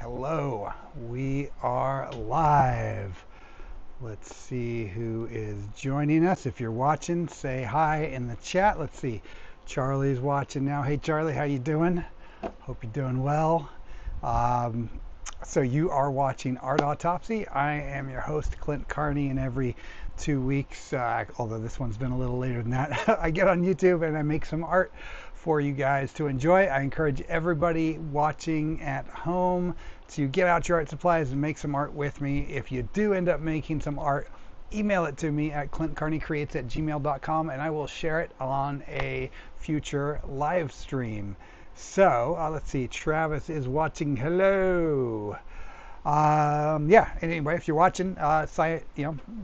Hello, we are live. Let's see who is joining us. If you're watching, say hi in the chat. Let's see. Charlie's watching now. Hey Charlie, how you doing? Hope you're doing well. Um, so you are watching Art Autopsy. I am your host, Clint Carney, and every 2 weeks, although this one's been a little later than that, I get on YouTube and I make some art for you guys to enjoy. I encourage everybody watching at home to get out your art supplies and make some art with me. If you do end up making some art, email it to me at clintcarneycreates@gmail.com and I will share it on a future live stream. So let's see, Travis is watching. Hello. Yeah, anyway, if you're watching, say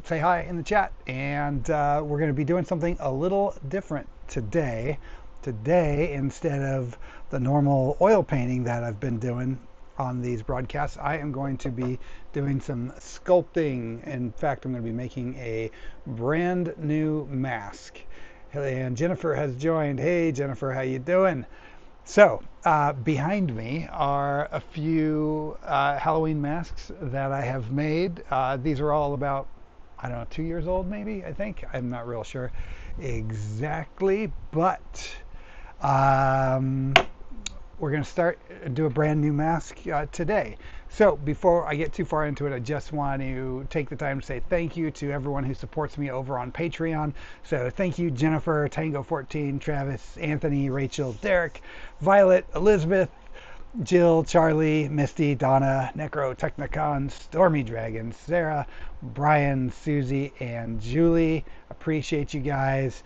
hi in the chat. And we're going to be doing something a little different today. Today, instead of the normal oil painting that I've been doing on these broadcasts, I am going to be doing some sculpting. In fact, I'm going to be making a brand new mask. And Jennifer has joined. Hey, Jennifer, how you doing? So, behind me are a few Halloween masks that I have made. These are all about, I don't know, 2 years old maybe, I think. I'm not real sure exactly, but we're going to do a brand new mask today. So before I get too far into it, I just want to take the time to say thank you to everyone who supports me over on Patreon. So thank you, Jennifer, Tango14, Travis, Anthony, Rachel, Derek, Violet, Elizabeth, Jill, Charlie, Misty, Donna, Necro, Technicon, Stormy Dragon, Sarah, Brian, Susie, and Julie. Appreciate you guys.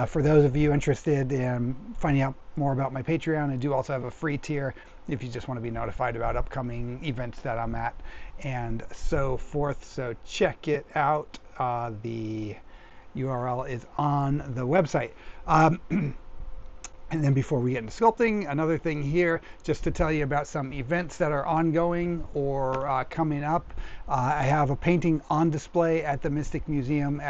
For those of you interested in finding out more about my Patreon, I do also have a free tier if you just want to be notified about upcoming events that I'm at and so forth. So check it out. The URL is on the website. And then before we get into sculpting, another thing here, just to tell you about some events that are ongoing or coming up. I have a painting on display at the Mystic Museum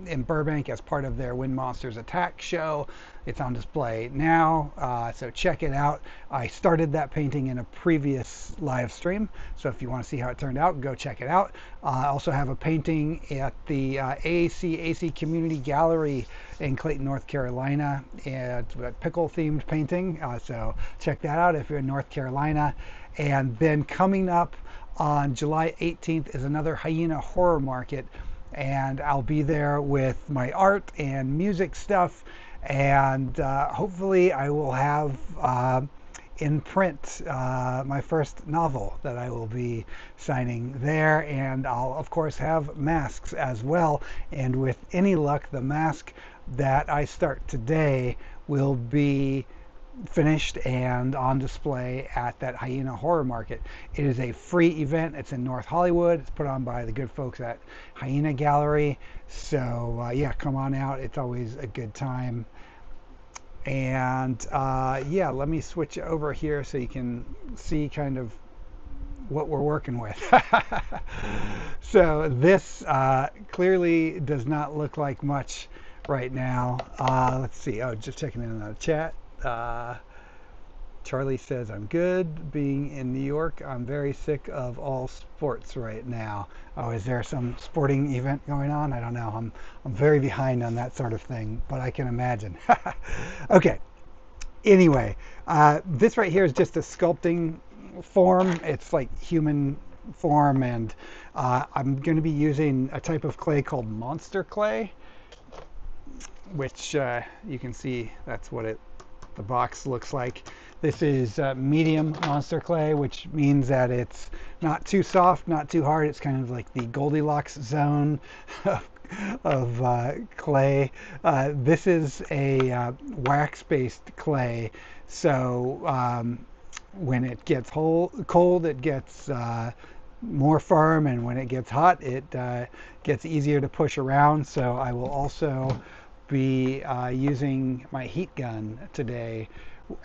in Burbank as part of their Wind Monsters Attack show. It's on display now, so check it out. I started that painting in a previous live stream, so if you want to see how it turned out, go check it out. I also have a painting at the AAC Community Gallery in Clayton, North Carolina. It's a pickle-themed painting, so check that out if you're in North Carolina. And then coming up on July 18th is another Hyena Horror Market, and I'll be there with my art and music stuff, and hopefully I will have in print my first novel that I will be signing there, and I'll of course have masks as well, and with any luck the mask that I start today will be finished and on display at that Hyena Horror Market. It is a free event. It's in North Hollywood. It's put on by the good folks at Hyena Gallery. So yeah, come on out. It's always a good time. And yeah, let me switch over here so you can see kind of what we're working with. So this clearly does not look like much right now. Let's see. Oh, just checking in on the chat. Charlie says, I'm good being in New York. I'm very sick of all sports right now. Oh, is there some sporting event going on? I don't know. I'm very behind on that sort of thing, but I can imagine. Okay. Anyway, this right here is just a sculpting form. It's like human form, and I'm going to be using a type of clay called monster clay, which you can see that's what the box looks like. This is medium monster clay, which means that it's not too soft, not too hard. It's kind of like the Goldilocks zone of clay. This is a wax-based clay, so when it gets cold, it gets more firm, and when it gets hot, it gets easier to push around. So I will also be using my heat gun today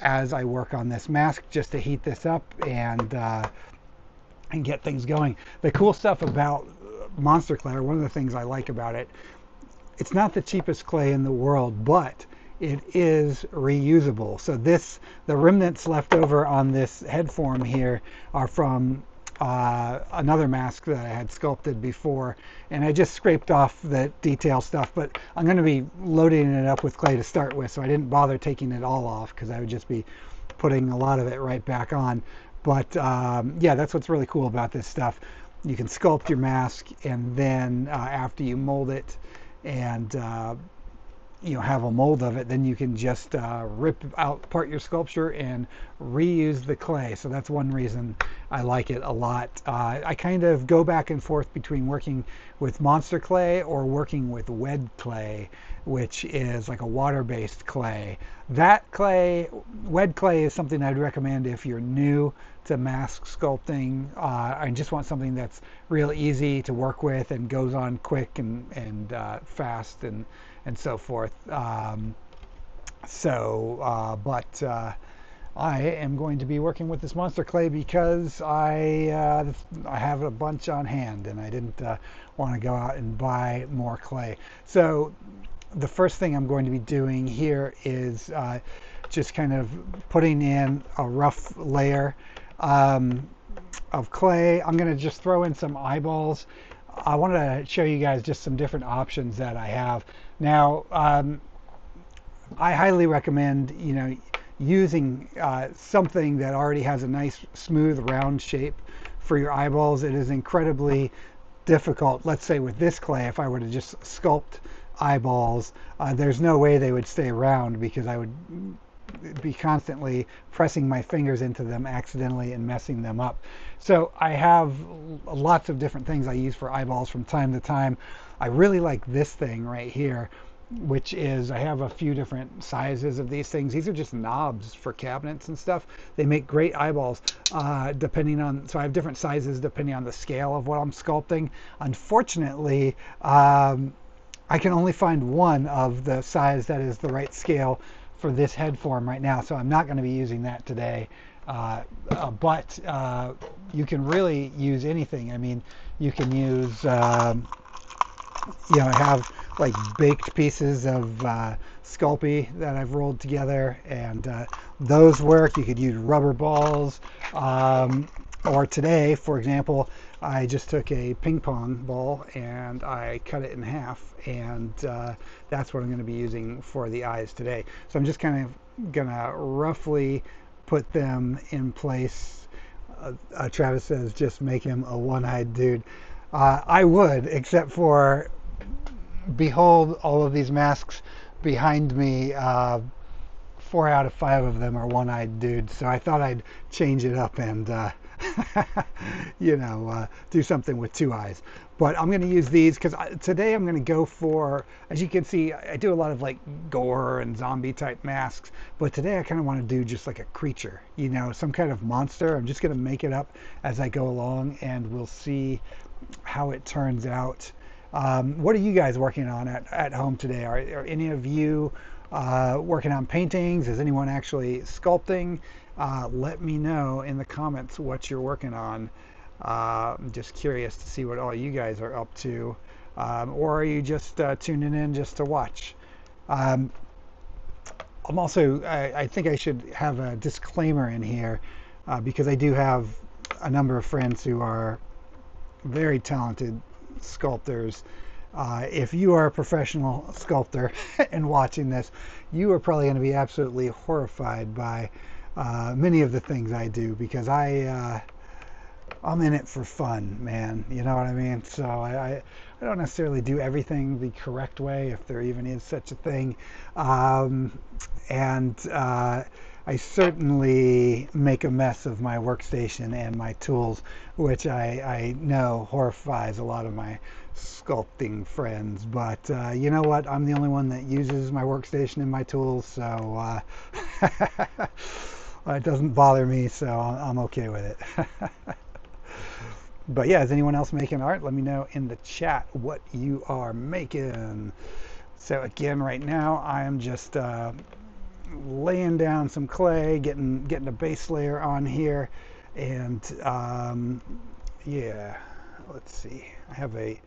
as I work on this mask, just to heat this up and get things going. The cool stuff about monster clay, or one of the things I like about it, it's not the cheapest clay in the world, but it is reusable. So the remnants left over on this head form here are from another mask that I had sculpted before, and I just scraped off the detail stuff, but I'm going to be loading it up with clay to start with, so I didn't bother taking it all off because I would just be putting a lot of it right back on. But yeah, that's what's really cool about this stuff. You can sculpt your mask, and then after you mold it and have a mold of it, then you can just rip out part your sculpture and reuse the clay. So that's one reason I like it a lot. I kind of go back and forth between working with monster clay or working with wed clay, which is like a water-based clay. That clay, wed clay, is something I'd recommend if you're new to mask sculpting. I just want something that's real easy to work with and goes on quick and fast and so forth. But I am going to be working with this monster clay because I have a bunch on hand and I didn't want to go out and buy more clay. So the first thing I'm going to be doing here is just kind of putting in a rough layer of clay. I'm going to just throw in some eyeballs. I want to show you guys just some different options that I have. Now, I highly recommend, using something that already has a nice smooth round shape for your eyeballs. It is incredibly difficult. Let's say with this clay, if I were to just sculpt eyeballs, there's no way they would stay round because I would be constantly pressing my fingers into them accidentally and messing them up. So I have lots of different things I use for eyeballs from time to time. I really like this thing right here, which is, I have a few different sizes of these things. These are just knobs for cabinets and stuff. They make great eyeballs depending on, so I have different sizes depending on the scale of what I'm sculpting. Unfortunately, I can only find one of the size that is the right scale for this head form right now, so I'm not going to be using that today. But you can really use anything. I mean, you can use, I have like baked pieces of Sculpey that I've rolled together, and those work. You could use rubber balls, or today, for example, I just took a ping pong ball and I cut it in half, and that's what I'm going to be using for the eyes today. So I'm just kind of going to roughly put them in place. Travis says just make him a one-eyed dude. I would, except for, behold all of these masks behind me. 4 out of 5 of them are one-eyed dudes, so I thought I'd change it up and do something with 2 eyes. But I'm going to use these because today I'm going to go for, as you can see, I do a lot of like gore and zombie type masks, but today I kind of want to do just like a creature, some kind of monster. I'm just going to make it up as I go along, and we'll see how it turns out. What are you guys working on at home today? Are any of you working on paintings? Is anyone actually sculpting? Let me know in the comments what you're working on. I'm just curious to see what all you guys are up to. Or are you just tuning in just to watch? I'm also, I think I should have a disclaimer in here because I do have a number of friends who are very talented sculptors. If you are a professional sculptor and watching this, you are probably going to be absolutely horrified by many of the things I do, because I'm in it for fun, man. You know what I mean? So I don't necessarily do everything the correct way, if there even is such a thing. I certainly make a mess of my workstation and my tools, which I know horrifies a lot of my sculpting friends. But you know what? I'm the only one that uses my workstation and my tools, so it doesn't bother me, so I'm okay with it. But yeah, is anyone else making art? Let me know in the chat what you are making. So again, right now I am just laying down some clay, getting a base layer on here, and yeah, let's see. I have a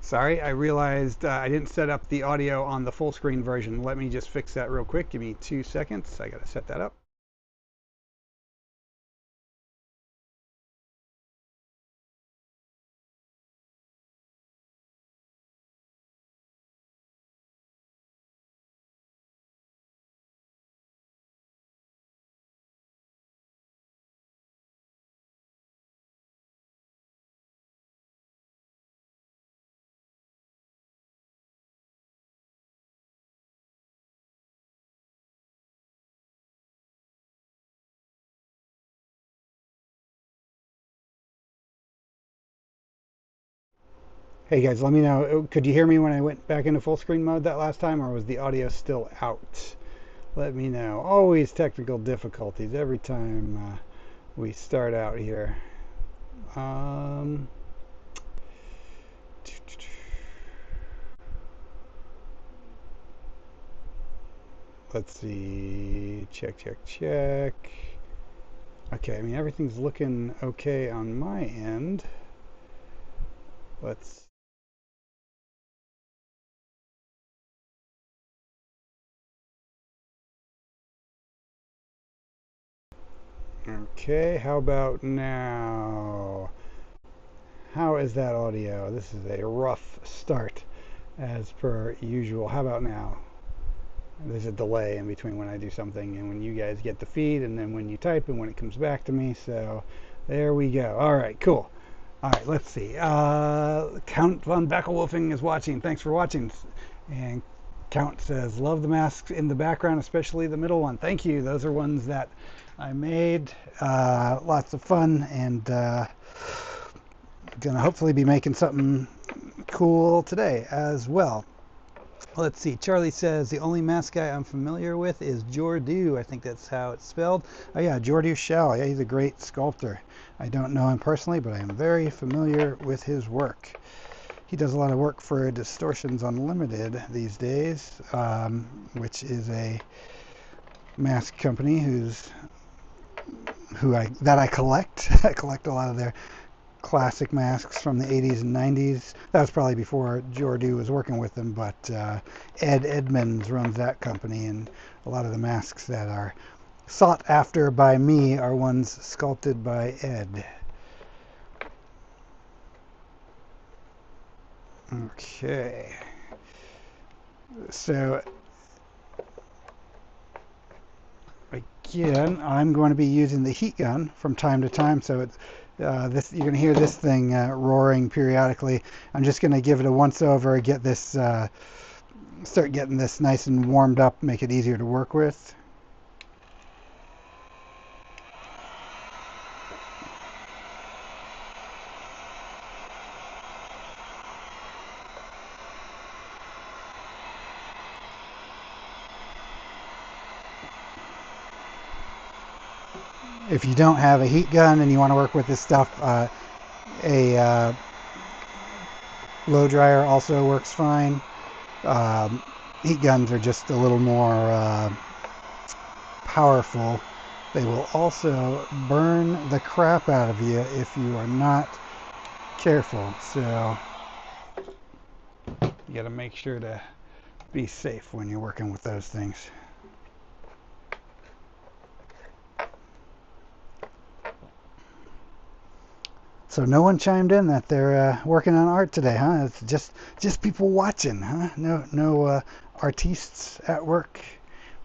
Sorry, I realized I didn't set up the audio on the full screen version. Let me just fix that real quick. Give me 2 seconds. I gotta set that up. Hey guys, let me know. Could you hear me when I went back into full screen mode that last time, or was the audio still out? Let me know. Always technical difficulties every time we start out here. Um, let's see. Check, check, check. Okay, I mean, everything's looking okay on my end. Let's. Okay, how about now? How is that audio? This is a rough start as per usual. How about now? There's a delay in between when I do something and when you guys get the feed, and then when you type and when it comes back to me. So there we go. All right, cool. All right, let's see. Count von Beckelwolfing is watching. Thanks for watching. And Count says, love the masks in the background, especially the middle one. Thank you. Those are ones that I made. Lots of fun, and gonna hopefully be making something cool today as well. Let's see. Charlie says the only mask guy I'm familiar with is Jordu. I think that's how it's spelled. Oh yeah, Jordu Shell. Yeah, he's a great sculptor. I don't know him personally, but I am very familiar with his work. He does a lot of work for Distortions Unlimited these days, which is a mask company that I collect. I collect a lot of their classic masks from the 80s and 90s. That was probably before Jordu was working with them, but Ed Edmonds runs that company, and a lot of the masks that are sought after by me are ones sculpted by Ed. Okay. So again, I'm going to be using the heat gun from time to time, so it's this, you're going to hear this thing roaring periodically. I'm just going to give it a once over, get this, start getting this nice and warmed up, make it easier to work with. If you don't have a heat gun and you want to work with this stuff, a blow dryer also works fine. Heat guns are just a little more powerful. They will also burn the crap out of you if you are not careful. So you got to make sure to be safe when you're working with those things. So no one chimed in that they're working on art today, huh? It's just people watching, huh? No artists at work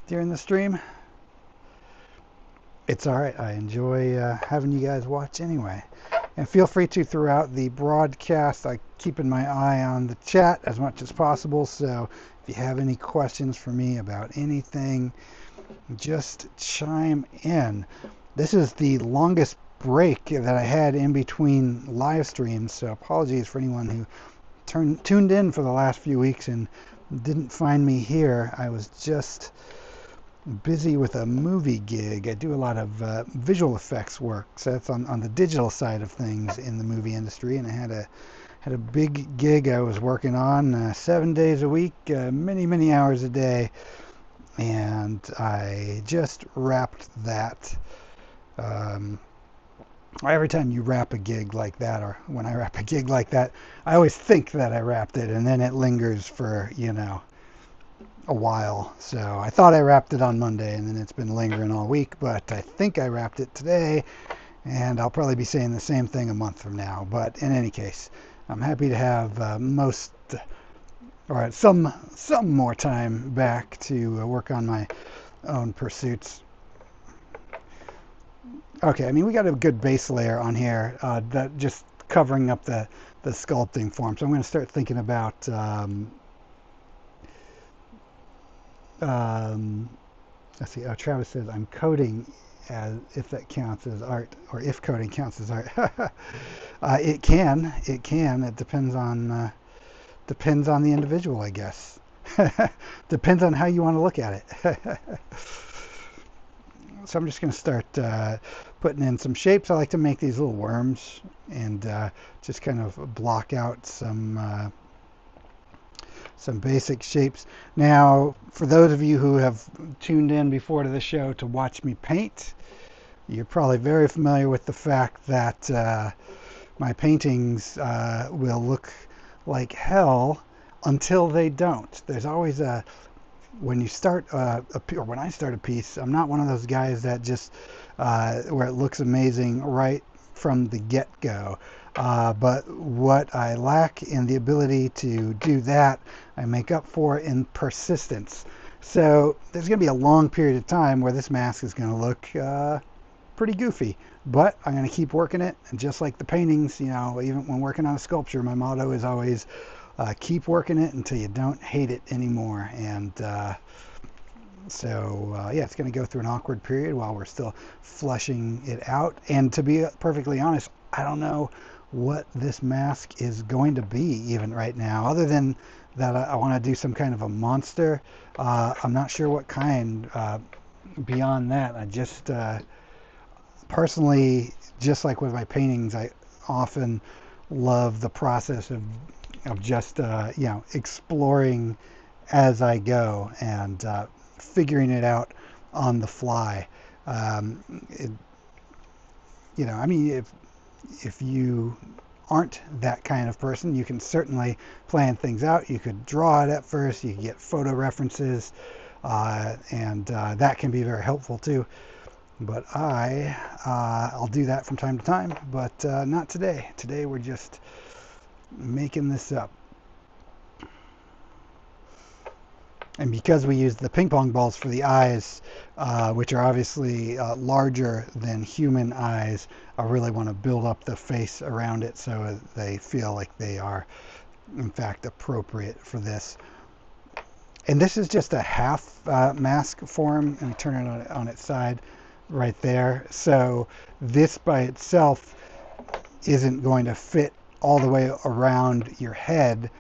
during the stream. It's all right. I enjoy having you guys watch anyway. And feel free to, throughout the broadcast, I keeping my eye on the chat as much as possible. So if you have any questions for me about anything, just chime in. This is the longest break that I had in between live streams, so apologies for anyone who tuned in for the last few weeks and didn't find me here. I was just busy with a movie gig. I do a lot of visual effects work, so that's on the digital side of things in the movie industry, and I had a big gig I was working on 7 days a week, many hours a day, and I just wrapped that every time you wrap a gig like that, or when I wrap a gig like that, I always think that I wrapped it, and then it lingers for, a while. So I thought I wrapped it on Monday, and then it's been lingering all week, but I think I wrapped it today, and I'll probably be saying the same thing a month from now. But in any case, I'm happy to have some more time back to work on my own pursuits. Okay, I mean, we got a good base layer on here that just covering up the sculpting form. So I'm going to start thinking about let's see. Travis says I'm coding as if that counts as art, or if coding counts as art. It can. It can. It depends on the individual, I guess. Depends on how you want to look at it. So I'm just going to start putting in some shapes. I like to make these little worms and just kind of block out some basic shapes. Now, for those of you who have tuned in before to the show to watch me paint, you're probably very familiar with the fact that my paintings will look like hell until they don't. There's always when you start or when I start a piece, I'm not one of those guys that just where it looks amazing right from the get-go. But what I lack in the ability to do that, I make up for in persistence. So there's going to be a long period of time where this mask is going to look pretty goofy. But I'm going to keep working it. And just like the paintings, even when working on a sculpture, my motto is always keep working it until you don't hate it anymore. And so it's going to go through an awkward period while we're still fleshing it out. And to be perfectly honest, I don't know what this mask is going to be even right now, other than that I want to do some kind of a monster. I'm not sure what kind. Beyond that, I just personally, just like with my paintings, I often love the process of just exploring as I go and figuring it out on the fly. I mean, if you aren't that kind of person, you can certainly plan things out. You could draw it at first, you can get photo references, and that can be very helpful too. But I'll do that from time to time, but not today. Today we're just making this up. And because we use the ping pong balls for the eyes, which are obviously larger than human eyes, I really want to build up the face around it so they feel like they are, in fact, appropriate for this. And this is just a half mask form, and turn it on its side right there. So this by itself isn't going to fit all the way around your head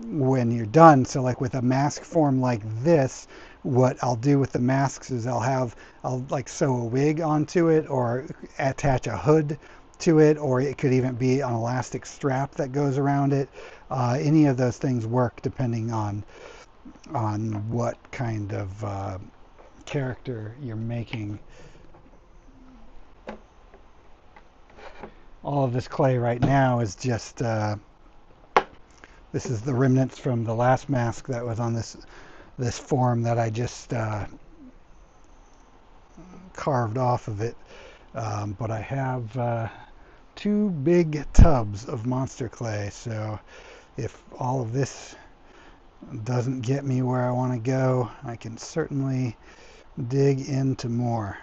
when you're done. So like with a mask form like this, what I'll do with the masks is I'll like sew a wig onto it, or attach a hood to it, or it could even be an elastic strap that goes around it. Any of those things work depending on what kind of character you're making. All of this clay right now is just this is the remnants from the last mask that was on this form that I just carved off of it. But I have 2 big tubs of monster clay, so if all of this doesn't get me where I want to go, I can certainly dig into more.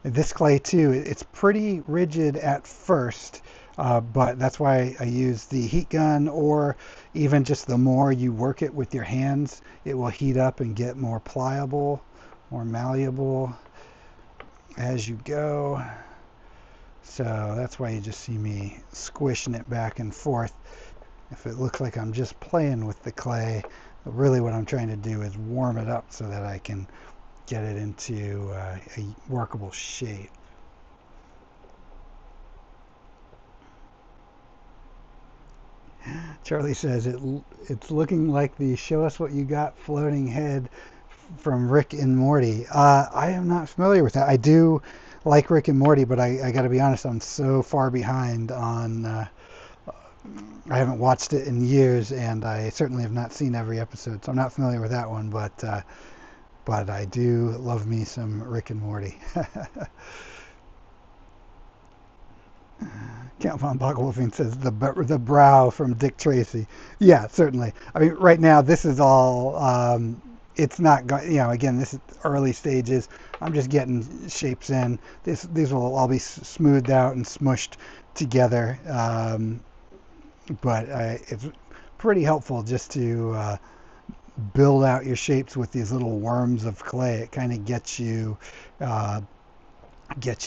This clay too, it's pretty rigid at first, but that's why I use the heat gun, or even just the more you work it with your hands, it will heat up and get more pliable, more malleable as you go. So that's why you just see me squishing it back and forth. If it looks like I'm just playing with the clay, really what I'm trying to do is warm it up so that I can get it into a workable shape. Charlie says it's looking like the "Show Us What You Got" floating head from Rick and Morty. I am not familiar with that. I do like Rick and Morty, but I got to be honest, I'm so far behind on. I haven't watched it in years, and I certainly have not seen every episode, so I'm not familiar with that one. But I do love me some Rick and Morty. Count von Bockelwolfing says the brow from Dick Tracy. Yeah, certainly. I mean, right now this is all. It's not again, this is early stages. I'm just getting shapes in. These will all be smoothed out and smushed together. But it's pretty helpful just to build out your shapes with these little worms of clay. It kind of gets you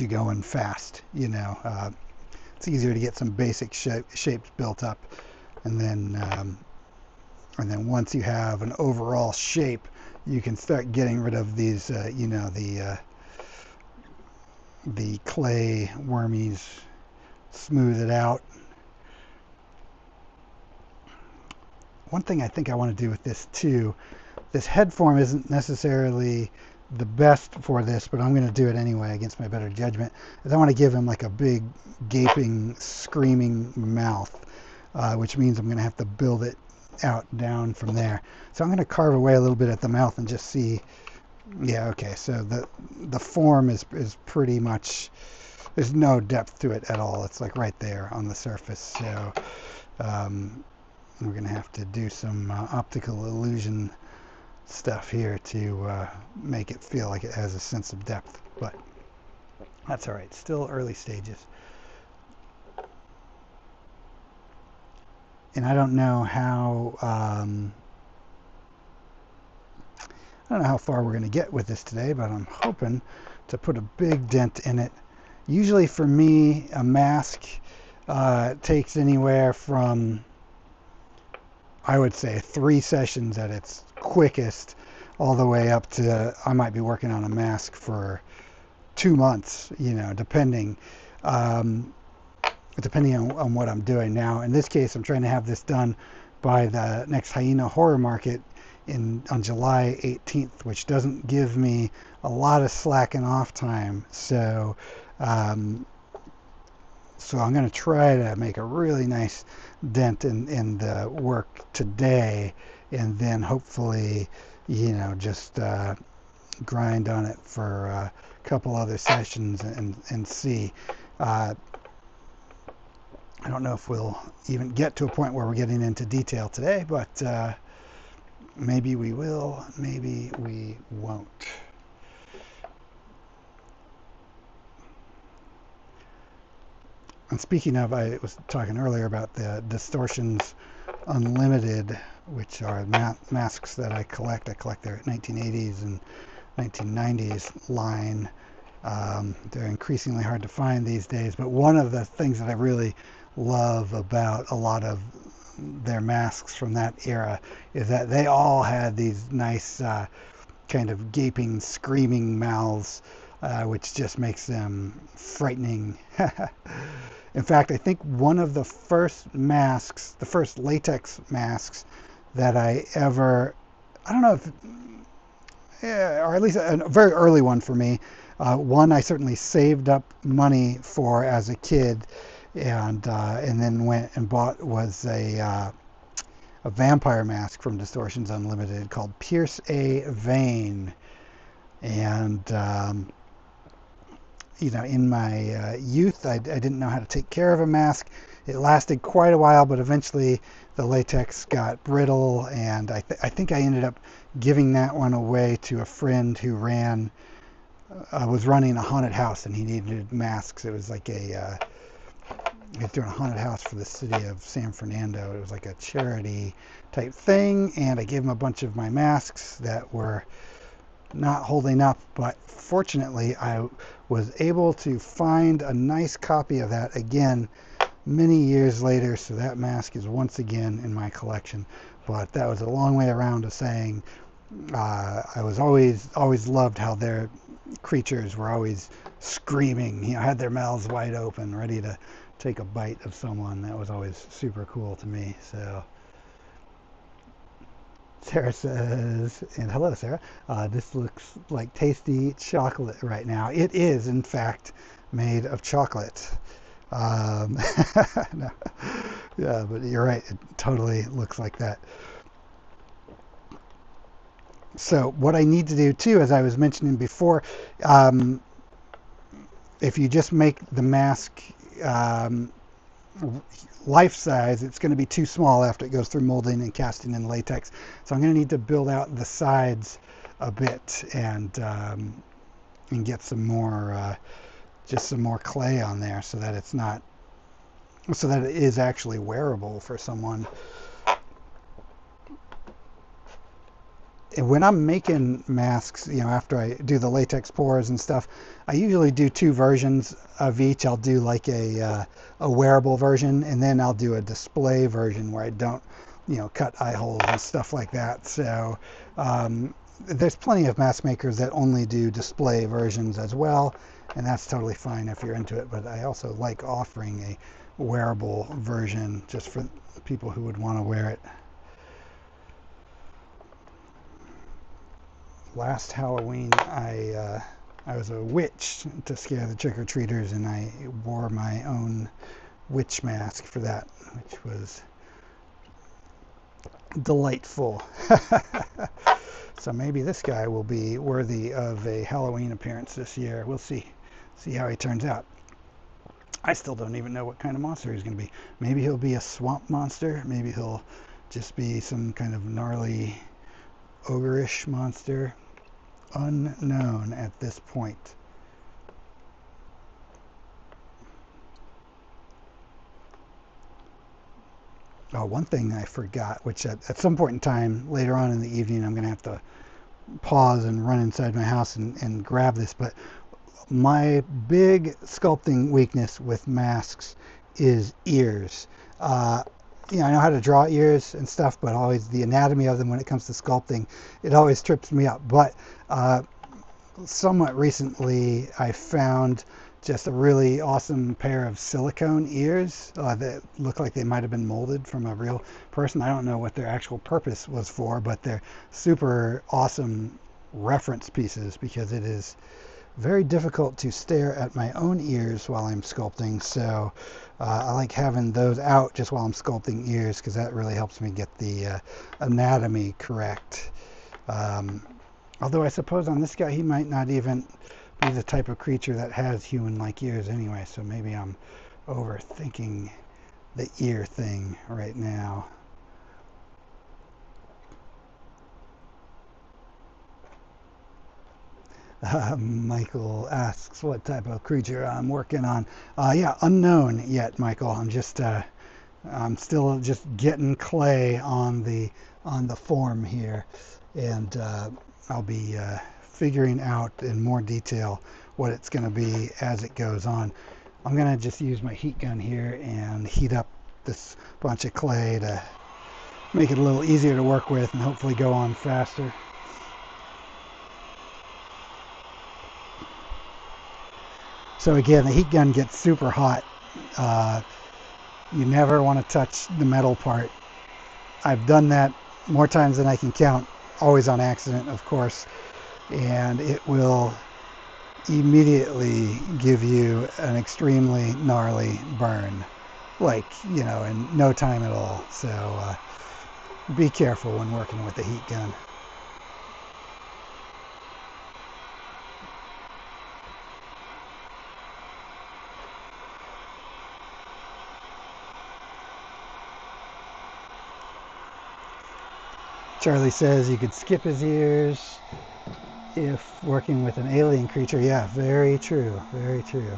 going fast. It's easier to get some basic shapes built up, and then once you have an overall shape, you can start getting rid of these, the clay wormies, smooth it out. One thing I think I want to do with this too, this head form isn't necessarily the best for this, but I'm going to do it anyway against my better judgment, is I want to give him like a big, gaping, screaming mouth, which means I'm going to have to build it out down from there. So I'm going to carve away a little bit at the mouth and just see. Yeah, okay, so the form is pretty much, there's no depth to it at all. It's like right there on the surface. So we're going to have to do some optical illusion stuff here to make it feel like it has a sense of depth, but that's all right. Still early stages. And I don't know how far we're going to get with this today, but I'm hoping to put a big dent in it. Usually for me, a mask takes anywhere from, I would say, 3 sessions at its quickest, all the way up to, I might be working on a mask for 2 months, depending on what I'm doing now. In this case, I'm trying to have this done by the next Hyena Horror Market on July 18th, which doesn't give me a lot of slacking off time. So I'm going to try to make a really nice dent in the work today, and then hopefully, just grind on it for a couple other sessions and see. I don't know if we'll even get to a point where we're getting into detail today, but maybe we will, maybe we won't. And speaking of, I was talking earlier about the Distortions Unlimited, which are masks that I collect. I collect their 1980s and 1990s line. They're increasingly hard to find these days, but one of the things that I really love about a lot of their masks from that era is that they all had these nice kind of gaping, screaming mouths, which just makes them frightening. In fact, I think one of the first masks, the first latex masks that I ever, I don't know if, or at least a very early one for me, one I certainly saved up money for as a kid, and then went and bought, was a vampire mask from Distortions Unlimited called Pierce a Vein. And in my youth, I didn't know how to take care of a mask. It lasted quite a while, but eventually the latex got brittle, and I think I ended up giving that one away to a friend who was running a haunted house, and he needed masks. It was like he was doing a haunted house for the city of San Fernando. It was like a charity type thing, and I gave him a bunch of my masks that were not holding up, but fortunately I was able to find a nice copy of that again many years later, so that mask is once again in my collection. But that was a long way around to saying I was always loved how their creatures were always screaming, had their mouths wide open, ready to take a bite of someone. That was always super cool to me. So Sarah says, and hello, Sarah. This looks like tasty chocolate right now. It is, in fact, made of chocolate. No. Yeah, but you're right. It totally looks like that. So what I need to do too, as I was mentioning before, um, if you just make the mask um, life size, it's going to be too small after it goes through molding and casting in latex. So I'm going to need to build out the sides a bit and get some more just some more clay on there so that it's not so that it is actually wearable for someone. And when I'm making masks, after I do the latex pours and stuff, I usually do two versions of each. I'll do like a wearable version, and then I'll do a display version where I don't, cut eye holes and stuff like that. So there's plenty of mask makers that only do display versions as well, and that's totally fine if you're into it. But I also like offering a wearable version just for people who would want to wear it. Last Halloween, I was a witch to scare the trick-or-treaters, and I wore my own witch mask for that, which was delightful. So maybe this guy will be worthy of a Halloween appearance this year. We'll see how he turns out. I still don't even know what kind of monster he's going to be. Maybe he'll be a swamp monster. Maybe he'll just be some kind of gnarly ogreish monster. Unknown at this point. Oh, one thing I forgot, which at some point in time later on in the evening, I'm going to have to pause and run inside my house and grab this. But my big sculpting weakness with masks is ears. I know how to draw ears and stuff, but always the anatomy of them when it comes to sculpting, it always trips me up. But somewhat recently, I found just a really awesome pair of silicone ears that look like they might have been molded from a real person. I don't know what their actual purpose was for, but they're super awesome reference pieces because it is very difficult to stare at my own ears while I'm sculpting. So I like having those out just while I'm sculpting ears because that really helps me get the anatomy correct. Although I suppose on this guy, he might not even be the type of creature that has human-like ears anyway, so maybe I'm overthinking the ear thing right now. Michael asks what type of creature I'm working on. Yeah, unknown yet, Michael. I'm still just getting clay on the form here, and I'll be figuring out in more detail what it's going to be as it goes on. I'm going to just use my heat gun here and heat up this bunch of clay to make it a little easier to work with and hopefully go on faster. So again, the heat gun gets super hot. You never want to touch the metal part. I've done that more times than I can count, always on accident, of course, and it will immediately give you an extremely gnarly burn, like, in no time at all. So be careful when working with the heat gun. Charlie says you could skip his ears if working with an alien creature. Yeah, very true, very true.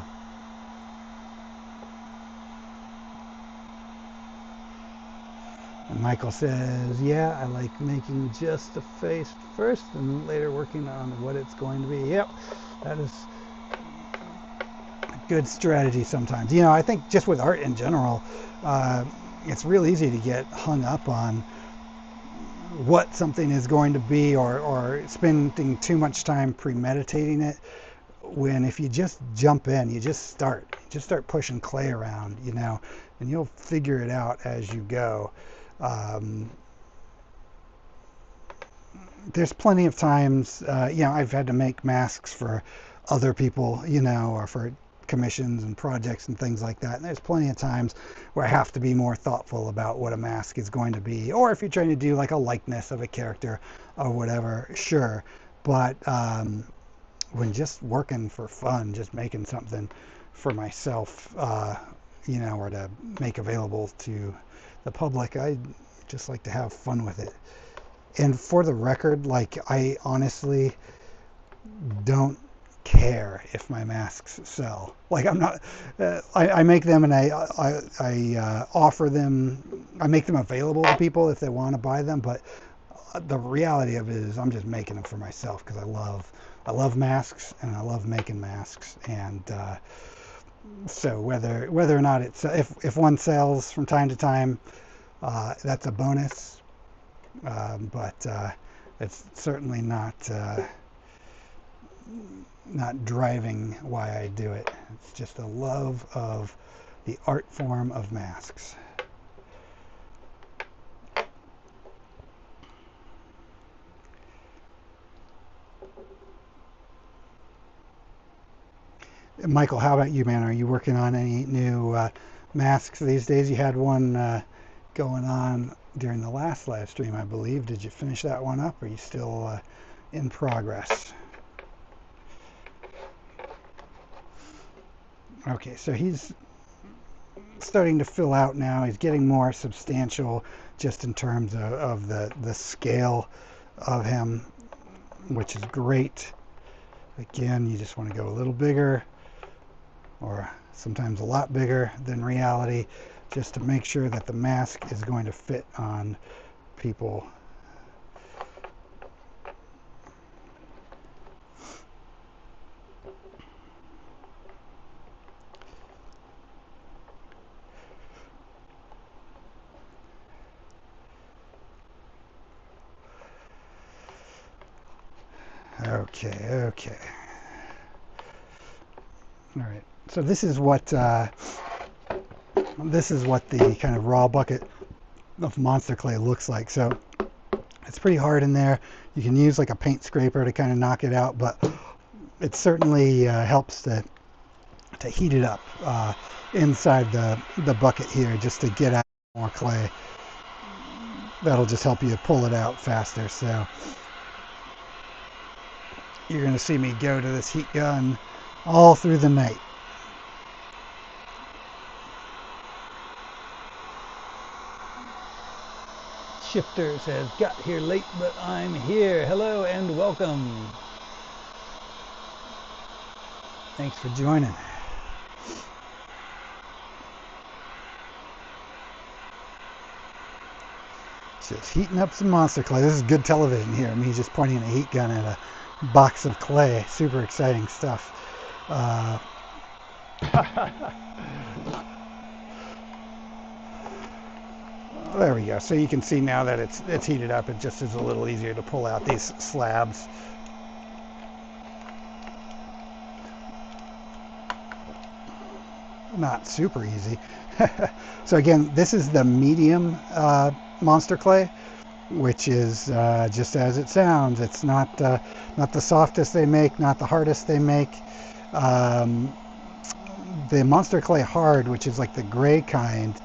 And Michael says, yeah, I like making just the face first and later working on what it's going to be. Yep, that is a good strategy sometimes. I think just with art in general, it's real easy to get hung up on what something is going to be or spending too much time premeditating it, when if you just jump in, you just start pushing clay around, and you'll figure it out as you go. there's plenty of times, I've had to make masks for other people, or for commissions and projects and things like that. And there's plenty of times where I have to be more thoughtful about what a mask is going to be. Or if you're trying to do like a likeness of a character or whatever, sure. But when just working for fun, just making something for myself, or to make available to the public, I just like to have fun with it. And for the record, like, I honestly don't care if my masks sell. Like, I'm not, I make them and I offer them, I make them available to people if they want to buy them. But the reality of it is I'm just making them for myself because I love masks and I love making masks. And so whether or not it's, if one sells from time to time, that's a bonus. But it's certainly not driving why I do it. It's just a love of the art form of masks. Michael, how about you, man? Are you working on any new masks these days? You had one going on during the last live stream, I believe. Did you finish that one up? Or are you still in progress? Okay, so he's starting to fill out now. He's getting more substantial just in terms of the scale of him, which is great. Again, you just want to go a little bigger, or sometimes a lot bigger than reality, just to make sure that the mask is going to fit on people. Okay. All right. So this is what the kind of raw bucket of monster clay looks like. So it's pretty hard in there. You can use like a paint scraper to kind of knock it out, but it certainly helps to heat it up inside the bucket here, just to get out more clay. That'll just help you pull it out faster. So you're going to see me go to this heat gun all through the night. Shifter says, got here late, but I'm here. Hello and welcome. Thanks for joining. Just heating up some monster clay. This is good television here. Me just pointing a heat gun at a box of clay. Super exciting stuff. There we go. So you can see now that it's heated up. It just is a little easier to pull out these slabs. Not super easy. So again, this is the medium monster clay, which is just as it sounds. It's not the softest they make, not the hardest they make. The monster clay hard, which is like the gray kind,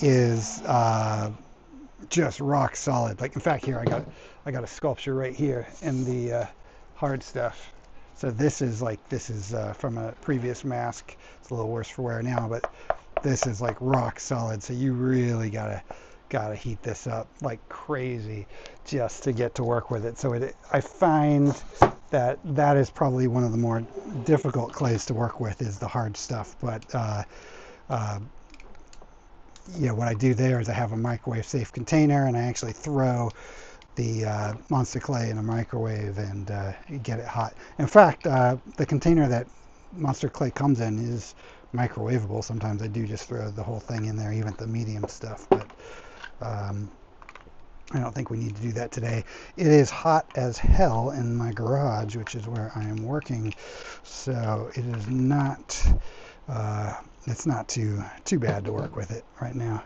is just rock solid. Like, in fact, here I got a sculpture right here in the hard stuff. So this is from a previous mask. It's a little worse for wear now, but this is like rock solid. So you really gotta heat this up like crazy just to get to work with it. So I find that is probably one of the more difficult clays to work with, is the hard stuff. But what I do there is I have a microwave safe container, and I actually throw the monster clay in a microwave and get it hot. In fact, the container that monster clay comes in is microwavable. Sometimes I do just throw the whole thing in there, even the medium stuff, but I don't think we need to do that today. It is hot as hell in my garage, which is where I am working, so it is not it's not too bad to work with it right now.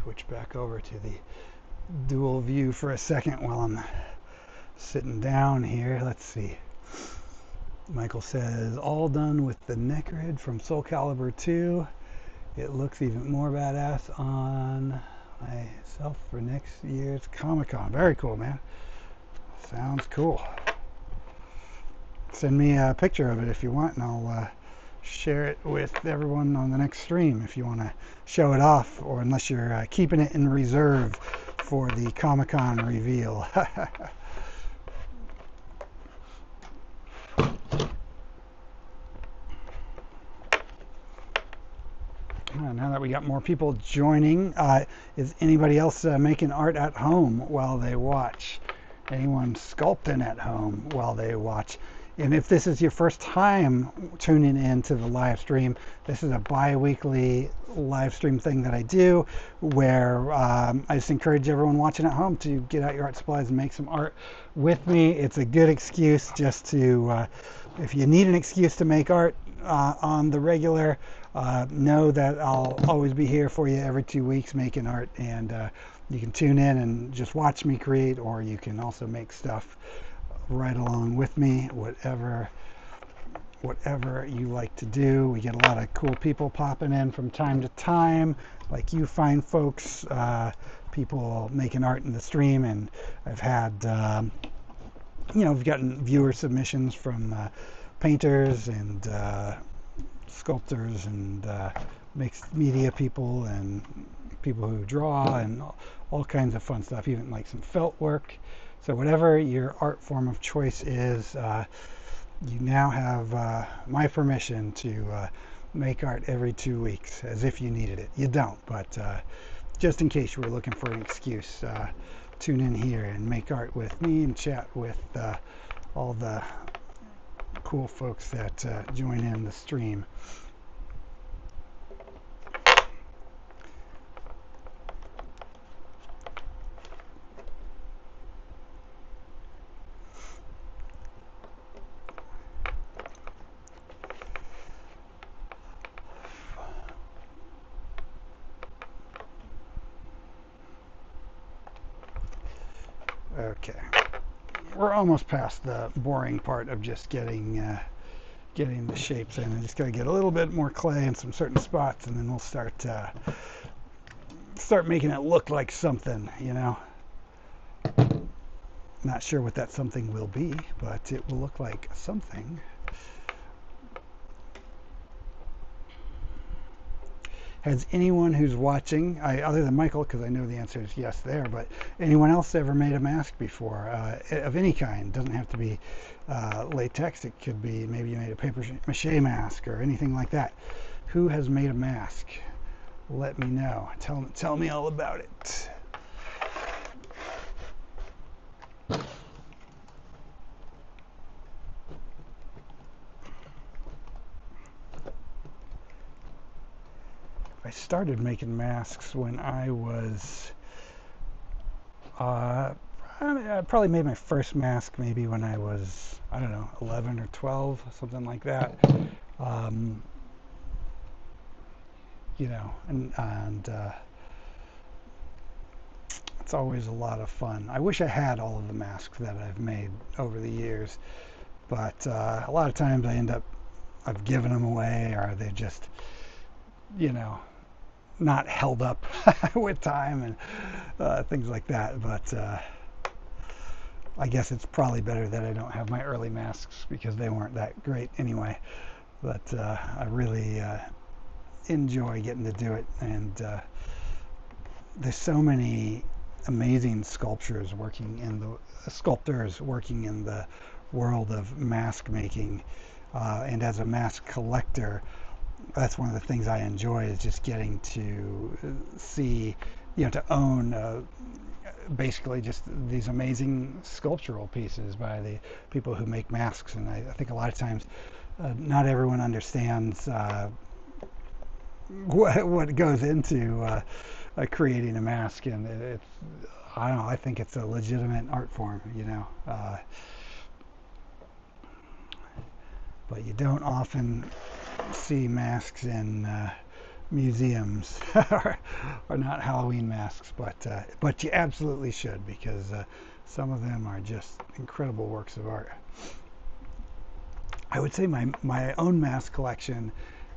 switch back over to the dual view for a second while I'm sitting down here. Let's see. Michael says, all done with the neck grid from Soul Calibur 2. It looks even more badass on myself for next year's Comic-Con. Very cool, man. Sounds cool. Send me a picture of it if you want, and I'll share it with everyone on the next stream if you want to show it off, or unless you're keeping it in reserve for the Comic-Con reveal. Now that we got more people joining, is anybody else making art at home while they watch? Anyone sculpting at home while they watch? And if this is your first time tuning in to the live stream, this is a bi-weekly live stream thing that I do where I just encourage everyone watching at home to get out your art supplies and make some art with me. It's a good excuse just to, if you need an excuse to make art on the regular, know that I'll always be here for you every 2 weeks making art, and you can tune in and just watch me create, or you can also make stuff right along with me, whatever you like to do. We get a lot of cool people popping in from time to time, like you fine folks, people making art in the stream, and I've had we've gotten viewer submissions from painters and sculptors and mixed media people and people who draw and all kinds of fun stuff, even like some felt work. So whatever your art form of choice is, you now have my permission to make art every 2 weeks, as if you needed it. You don't, but just in case you were looking for an excuse, tune in here and make art with me and chat with all the cool folks that join in the stream. Okay, we're almost past the boring part of just getting the shapes in. I just got to get a little bit more clay in some certain spots, and then we'll start making it look like something, you know. Not sure what that something will be, but it will look like something. Has anyone who's watching, other than Michael, because I know the answer is yes there, but anyone else ever made a mask before, of any kind? Doesn't have to be latex. It could be maybe you made a paper mache mask or anything like that. Who has made a mask? Let me know. Tell me all about it. I started making masks when I was, I probably made my first mask maybe when I was, I don't know, 11 or 12, something like that. You know, and it's always a lot of fun. I wish I had all of the masks that I've made over the years, but a lot of times I've given them away, or they're just, you know, not held up with time and things like that. But I guess it's probably better that I don't have my early masks, because they weren't that great anyway. But I really enjoy getting to do it, and there's so many amazing sculptors working in the world of mask making, and as a mask collector, that's one of the things I enjoy, is just getting to see, you know, to own basically just these amazing sculptural pieces by the people who make masks. And I think a lot of times not everyone understands what goes into creating a mask, and it's, I don't know, I think it's a legitimate art form, you know. But you don't often see masks in museums are not Halloween masks, but you absolutely should, because some of them are just incredible works of art. I would say my own mask collection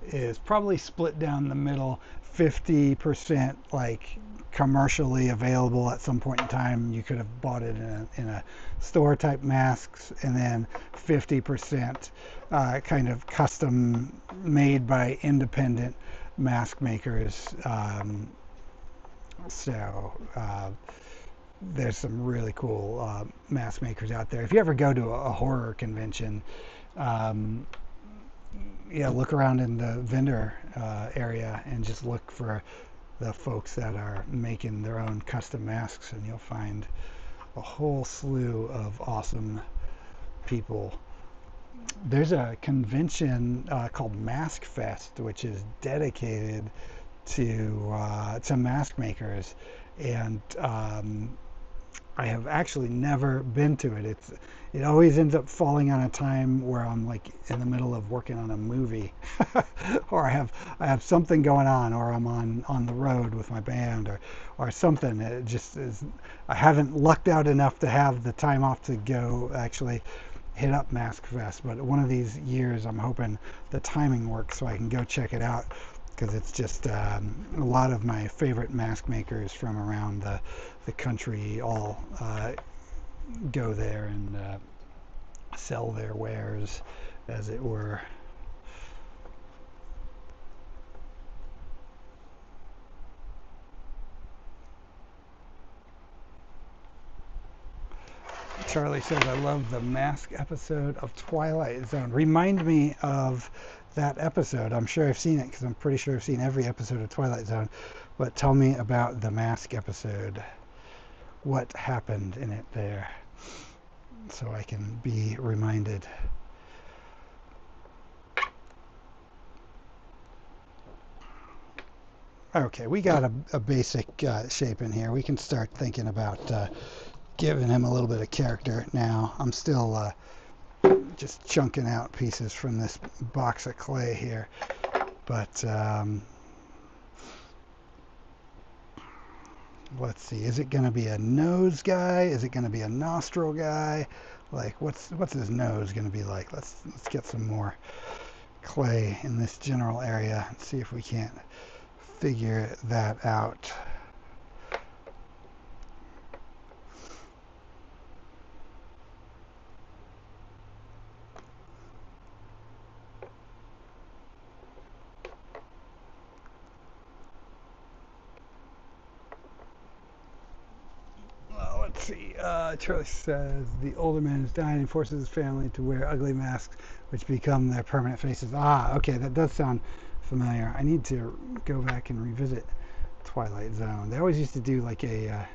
is probably split down the middle, 50% like commercially available at some point in time. You could have bought it in a store type masks, and then 50% kind of custom made by independent mask makers. So there's some really cool mask makers out there. If you ever go to a horror convention, um, yeah, look around in the vendor area and just look for the folks that are making their own custom masks, and you'll find a whole slew of awesome people. There's a convention called Mask Fest, which is dedicated to mask makers, and I have actually never been to it. It always ends up falling on a time where I'm like in the middle of working on a movie, or I have something going on, or I'm on the road with my band, or something. It just is. I haven't lucked out enough to have the time off to go actually hit up Mask Fest. But one of these years, I'm hoping the timing works so I can go check it out, because it's just a lot of my favorite mask makers from around the country all go there and sell their wares, as it were. Charlie says, I love the mask episode of Twilight Zone. Remind me of that episode. I'm sure I've seen it, because I'm pretty sure I've seen every episode of Twilight Zone. But tell me about the mask episode. What happened in it there, so I can be reminded. Okay, we got a basic shape in here. We can start thinking about giving him a little bit of character now. I'm still just chunking out pieces from this box of clay here, but let's see. Is it going to be a nose guy? Is it going to be a nostril guy? Like, what's his nose going to be like? Let's get some more clay in this general area and see if we can't figure that out. Let's see. Charlie says the older man is dying and forces his family to wear ugly masks, which become their permanent faces. Ah, okay, that does sound familiar. I need to go back and revisit Twilight Zone. They always used to do like a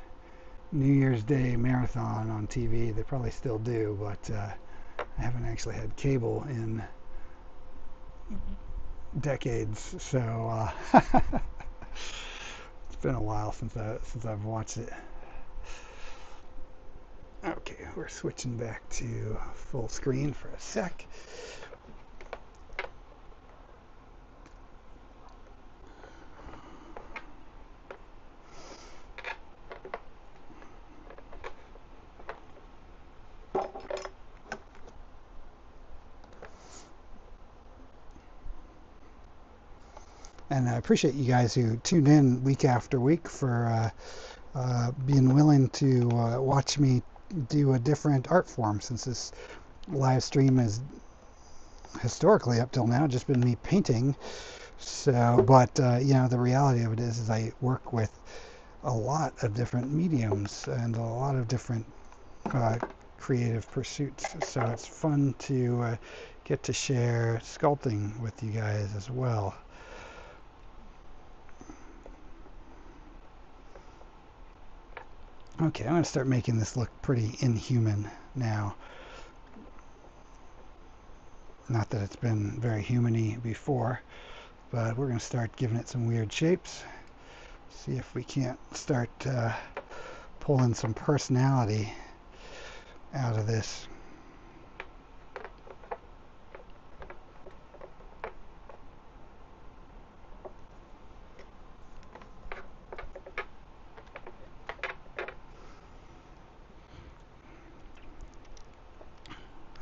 New Year's Day marathon on TV. They probably still do, but I haven't actually had cable in decades, so it's been a while since I've watched it. Okay, we're switching back to full screen for a sec. And I appreciate you guys who tuned in week after week for being willing to watch me do a different art form, since this live stream is historically up till now just been me painting. So, but you know, the reality of it is I work with a lot of different mediums and a lot of different creative pursuits. So it's fun to get to share sculpting with you guys as well. Okay, I'm going to start making this look pretty inhuman now. Not that it's been very human-y before, but we're going to start giving it some weird shapes. See if we can't start pulling some personality out of this.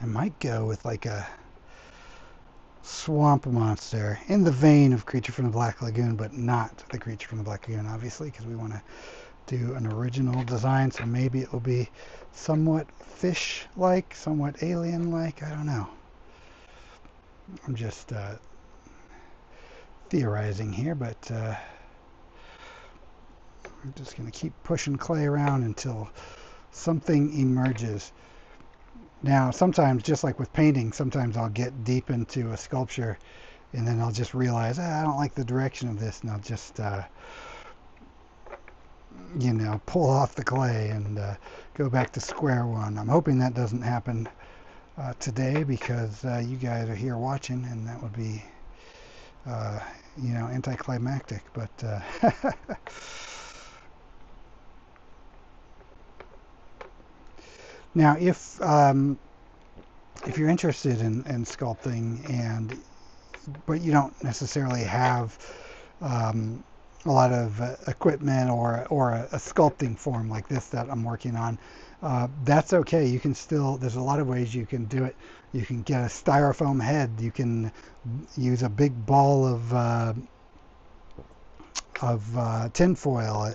I might go with like a swamp monster in the vein of Creature from the Black Lagoon, but not the Creature from the Black Lagoon, obviously, because we want to do an original design. So maybe it will be somewhat fish-like, somewhat alien-like. I don't know. I'm just theorizing here, but I'm just going to keep pushing clay around until something emerges. Now, sometimes, just like with painting, sometimes I'll get deep into a sculpture and then I'll just realize, I don't like the direction of this, and I'll just, pull off the clay and go back to square one. I'm hoping that doesn't happen today because you guys are here watching, and that would be, anticlimactic, but now, if you're interested in sculpting but you don't necessarily have a lot of equipment or a sculpting form like this that I'm working on, that's okay. You can still, there's a lot of ways you can do it. You can get a styrofoam head. You can use a big ball of tin foil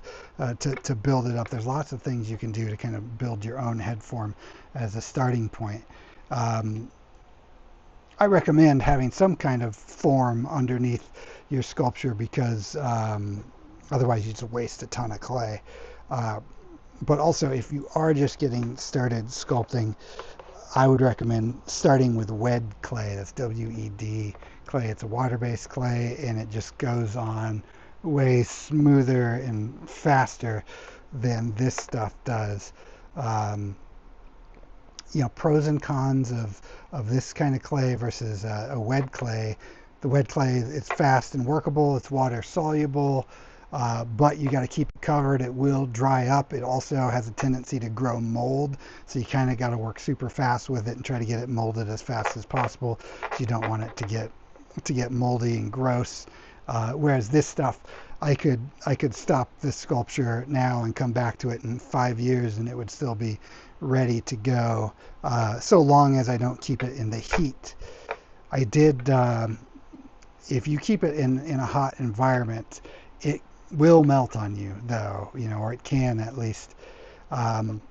to build it up. There's lots of things you can do to kind of build your own head form as a starting point. I recommend having some kind of form underneath your sculpture because otherwise you just waste a ton of clay. But also, if you are just getting started sculpting, I would recommend starting with wed clay. That's W-E-D clay. It's a water-based clay, and it just goes on way smoother and faster than this stuff does. Pros and cons of this kind of clay versus a wet clay. The wet clay, it's fast and workable, it's water soluble, but you got to keep it covered. It will dry up. It also has a tendency to grow mold, so you kind of got to work super fast with it and try to get it molded as fast as possible. You don't want it to get moldy and gross. Whereas this stuff, I could stop this sculpture now and come back to it in 5 years and it would still be ready to go, so long as I don't keep it in the heat. I did, if you keep it in a hot environment, it will melt on you though, or it can at least. One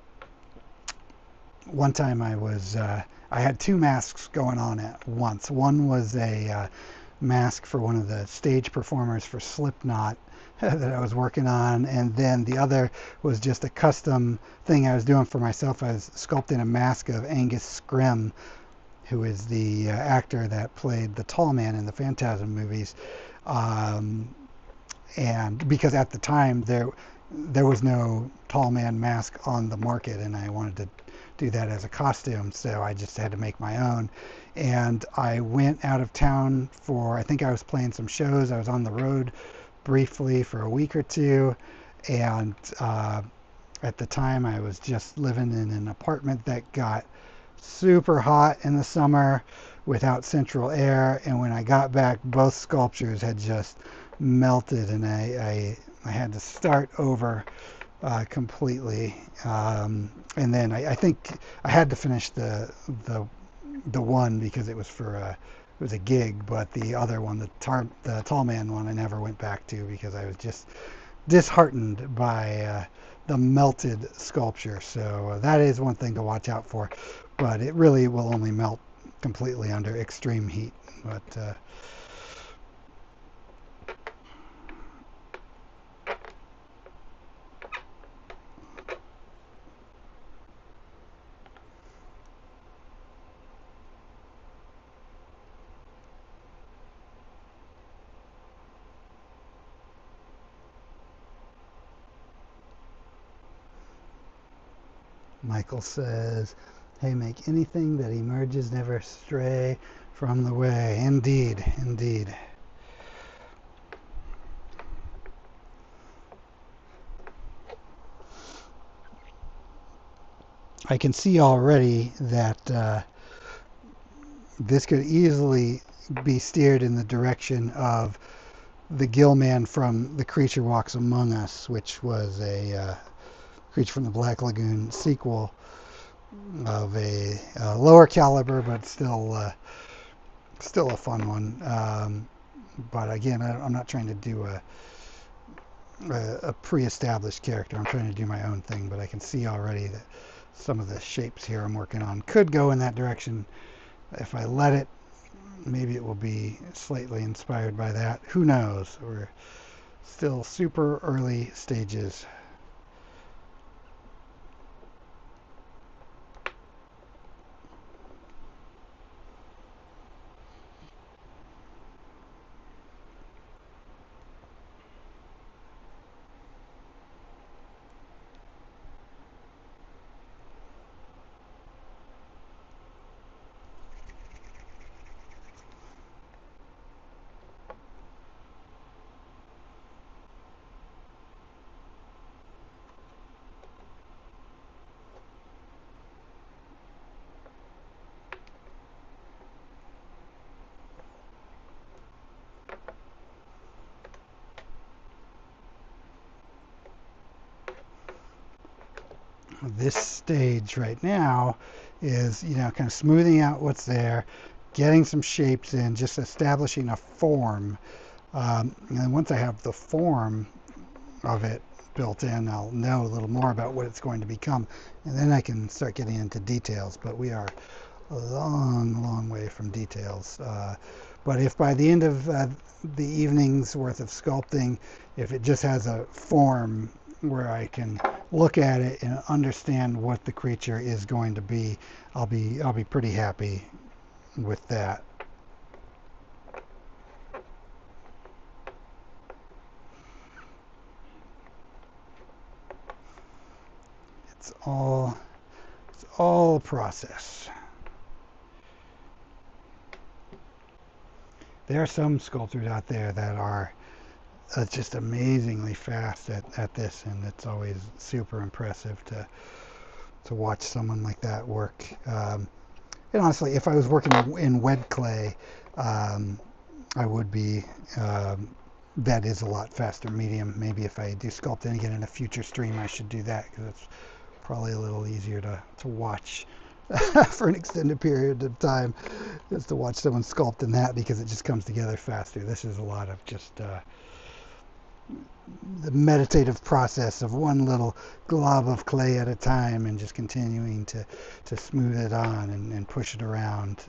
time I had two masks going on at once. One was a mask for one of the stage performers for Slipknot that I was working on, and then the other was just a custom thing I was doing for myself. I was sculpting a mask of Angus Scrimm, who is the actor that played the Tall Man in the Phantasm movies, and because at the time there was no Tall Man mask on the market, and I wanted to do that as a costume, so I just had to make my own. And I went out of town I think I was playing some shows. I was on the road briefly for a week or two, and at the time I was just living in an apartment that got super hot in the summer without central air, and when I got back, both sculptures had just melted, and I had to start over completely. And then I think I had to finish the one because it was it was a gig, but the other one, the Tall Man one, I never went back to because I was just disheartened by the melted sculpture. So that is one thing to watch out for, but it really will only melt completely under extreme heat. But Michael says, hey, make anything that emerges never stray from the way. Indeed, indeed. I can see already that this could easily be steered in the direction of the Gill Man from The Creature Walks Among Us, which was a Creature from the Black Lagoon sequel. of a lower caliber, but still a fun one. But again, I'm not trying to do a pre-established character. I'm trying to do my own thing, but I can see already that some of the shapes here I'm working on could go in that direction. If I let it, maybe it will be slightly inspired by that. Who knows? We're still super early stages. This stage right now is, kind of smoothing out what's there, getting some shapes in, just establishing a form. And once I have the form of it built in, I'll know a little more about what it's going to become. And then I can start getting into details. But we are a long, long way from details. But if by the end of the evening's worth of sculpting, if it just has a form where I can look at it and understand what the creature is going to be, I'll be pretty happy with that. It's all a process. There are some sculptors out there that are just amazingly fast at this, and it's always super impressive to watch someone like that work. And honestly, if I was working in wet clay, I would be. That is a lot faster medium. Maybe if I do sculpting again in a future stream, I should do that because it's probably a little easier to watch for an extended period of time, is to watch someone sculpt in that because it just comes together faster. This is a lot of just the meditative process of one little glob of clay at a time and just continuing to smooth it on and push it around.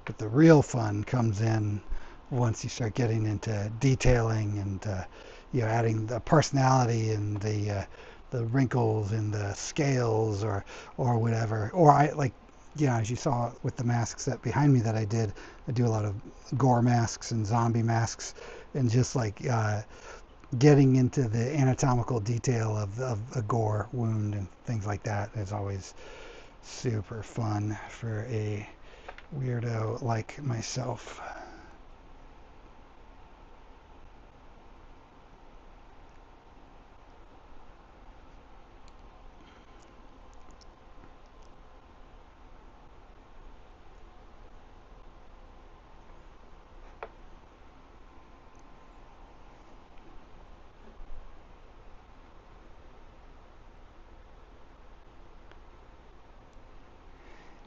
But the real fun comes in once you start getting into detailing and adding the personality and the wrinkles and the scales or whatever. Or I like, as you saw with the mask set behind me that I do a lot of gore masks and zombie masks, and just like getting into the anatomical detail of a gore wound and things like that is always super fun for a weirdo like myself.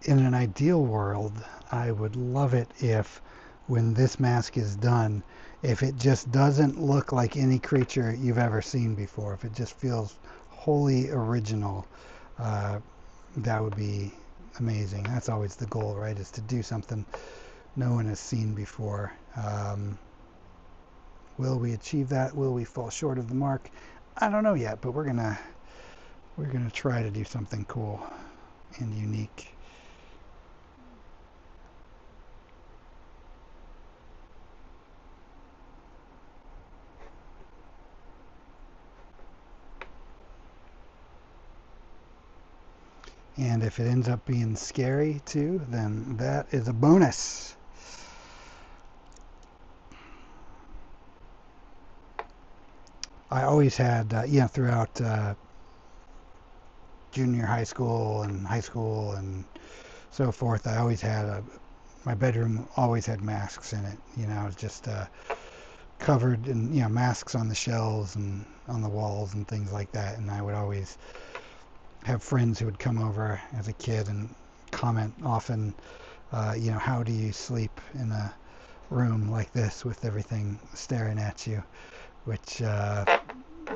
In an ideal world, I would love it if, when this mask is done, if it just doesn't look like any creature you've ever seen before, if it just feels wholly original, that would be amazing. That's always the goal, right? Is to do something no one has seen before. Will we achieve that? Will we fall short of the mark? I don't know yet, but we're gonna try to do something cool and unique. And if it ends up being scary too, then that is a bonus. I always had, throughout junior high school and so forth. I always had my bedroom always had masks in it. You know, just covered in, you know, masks on the shelves and on the walls and things like that. And I would always have friends who would come over as a kid and comment often, you know, how do you sleep in a room like this with everything staring at you, which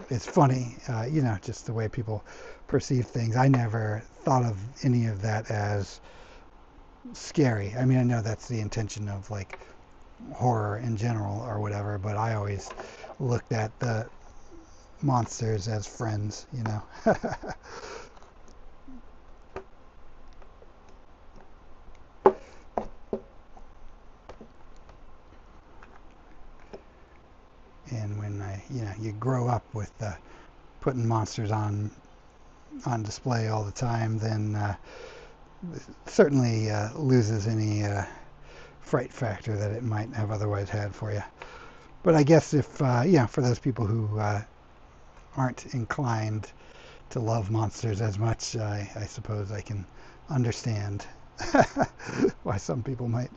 is funny, you know, just the way people perceive things. I never thought of any of that as scary. I mean, I know that's the intention of like horror in general or whatever, but I always looked at the monsters as friends, you know. And when you know, you grow up with putting monsters on display all the time, then certainly loses any fright factor that it might have otherwise had for you. But I guess if yeah, for those people who aren't inclined to love monsters as much, I suppose I can understand why some people might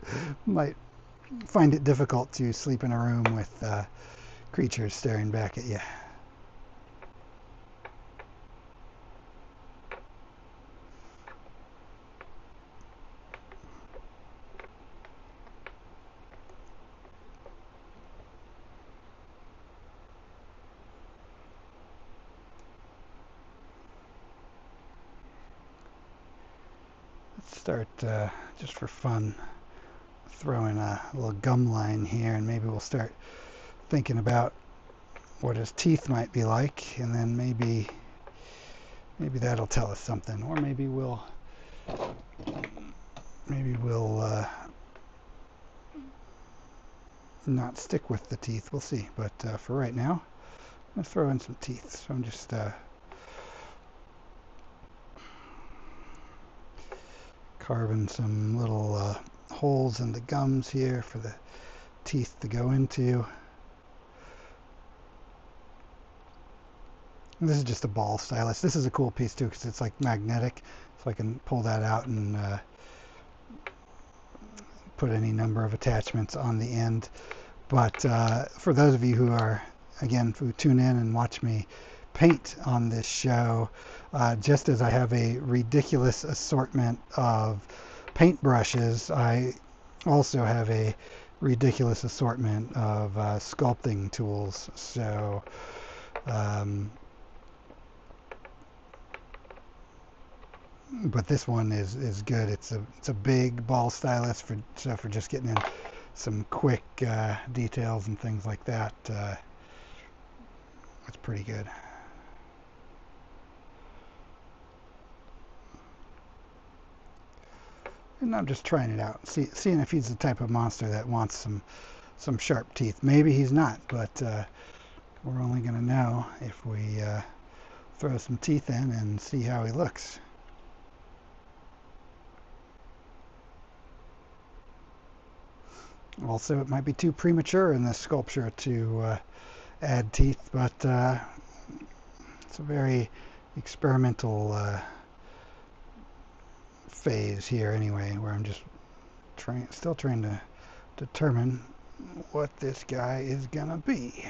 find it difficult to sleep in a room with creatures staring back at you. Let's start just for fun throwing a little gum line here, and maybe we'll start thinking about what his teeth might be like, and then maybe that'll tell us something, or maybe we'll not stick with the teeth. We'll see. But for right now, I'm gonna throw in some teeth. So I'm just carving some little holes in the gums here for the teeth to go into. And this is just a ball stylus. This is a cool piece too because it's like magnetic, so I can pull that out and put any number of attachments on the end. But for those of you who are, again, who tune in and watch me paint on this show, just as I have a ridiculous assortment of paintbrushes, I also have a ridiculous assortment of sculpting tools. So but this one is good. It's a big ball stylus for just getting in some quick details and things like that. It's pretty good. And I'm just trying it out, seeing if he's the type of monster that wants some sharp teeth. Maybe he's not, but we're only going to know if we throw some teeth in and see how he looks. Also, it might be too premature in this sculpture to add teeth, but it's a very experimental phase here anyway, where I'm just still trying to determine what this guy is gonna be.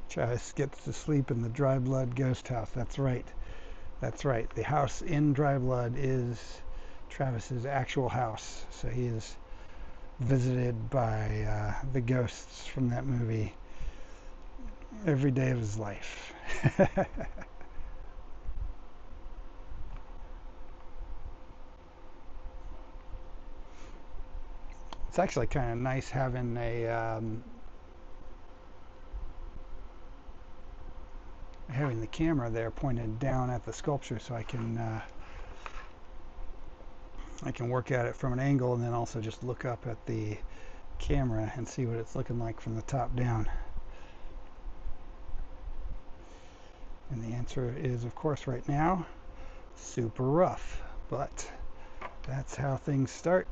Travis gets to sleep in the Dry Blood ghost house. That's right. That's right. The house in Dry Blood is Travis's actual house. So he is visited by the ghosts from that movie every day of his life. It's actually kind of nice having having the camera there pointed down at the sculpture, so I can work at it from an angle and then also just look up at the camera and see what it's looking like from the top down. And the answer is, of course, right now, super rough, but that's how things start.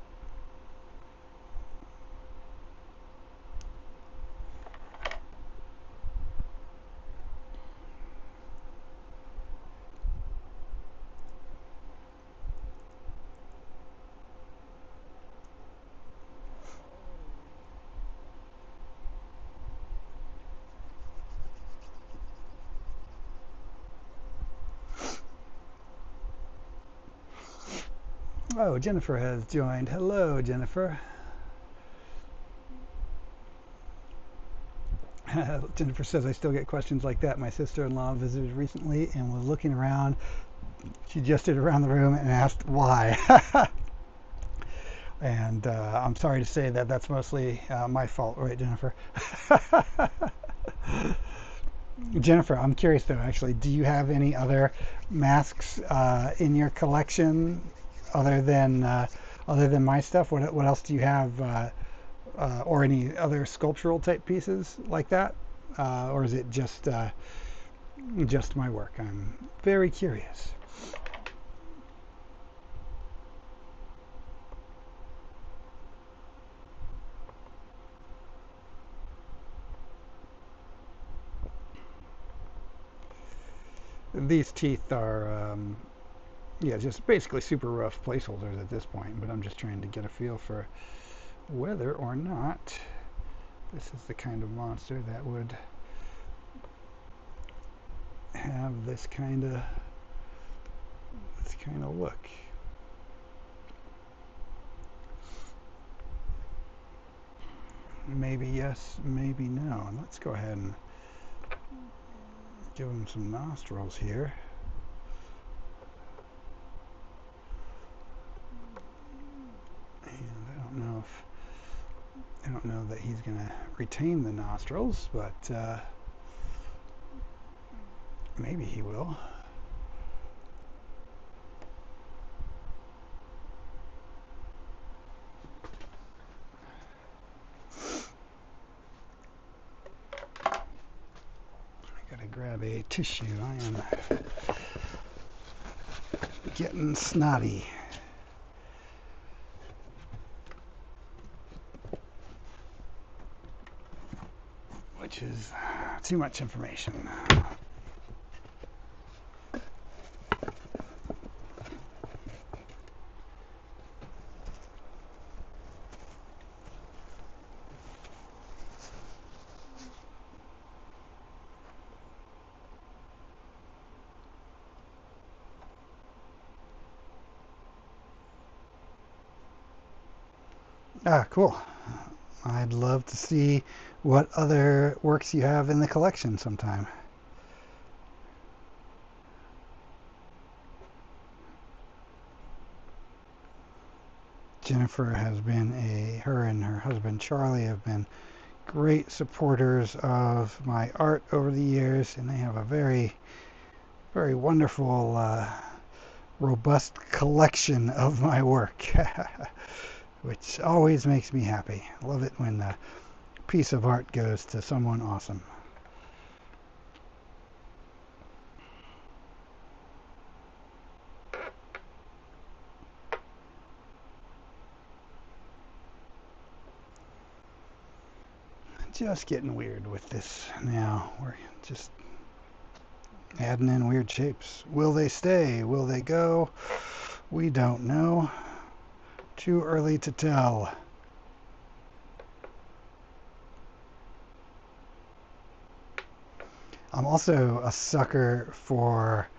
Oh, Jennifer has joined. Hello, Jennifer. Jennifer says, I still get questions like that. My sister-in-law visited recently and was looking around. She gestured around the room and asked why. And I'm sorry to say that that's mostly my fault, right, Jennifer? Jennifer, I'm curious though, actually, do you have any other masks in your collection other than my stuff? What else do you have, or any other sculptural type pieces like that, or is it just my work? I'm very curious. These teeth are, yeah, just basically super rough placeholders at this point, but I'm just trying to get a feel for whether or not this is the kind of monster that would have this kind of look. Maybe yes, maybe no. Let's go ahead and give him some nostrils here. And I don't know that he's going to retain the nostrils, but maybe he will. I gotta grab a tissue. I am getting snotty. Which is too much information. Ah, cool. I'd love to see what other works you have in the collection sometime. Jennifer has been her and her husband Charlie have been great supporters of my art over the years, and they have a very, very wonderful, robust collection of my work, which always makes me happy. I love it when a piece of art goes to someone awesome. Just getting weird with this now. We're just adding in weird shapes. Will they stay? Will they go? We don't know. Too early to tell. I'm also a sucker for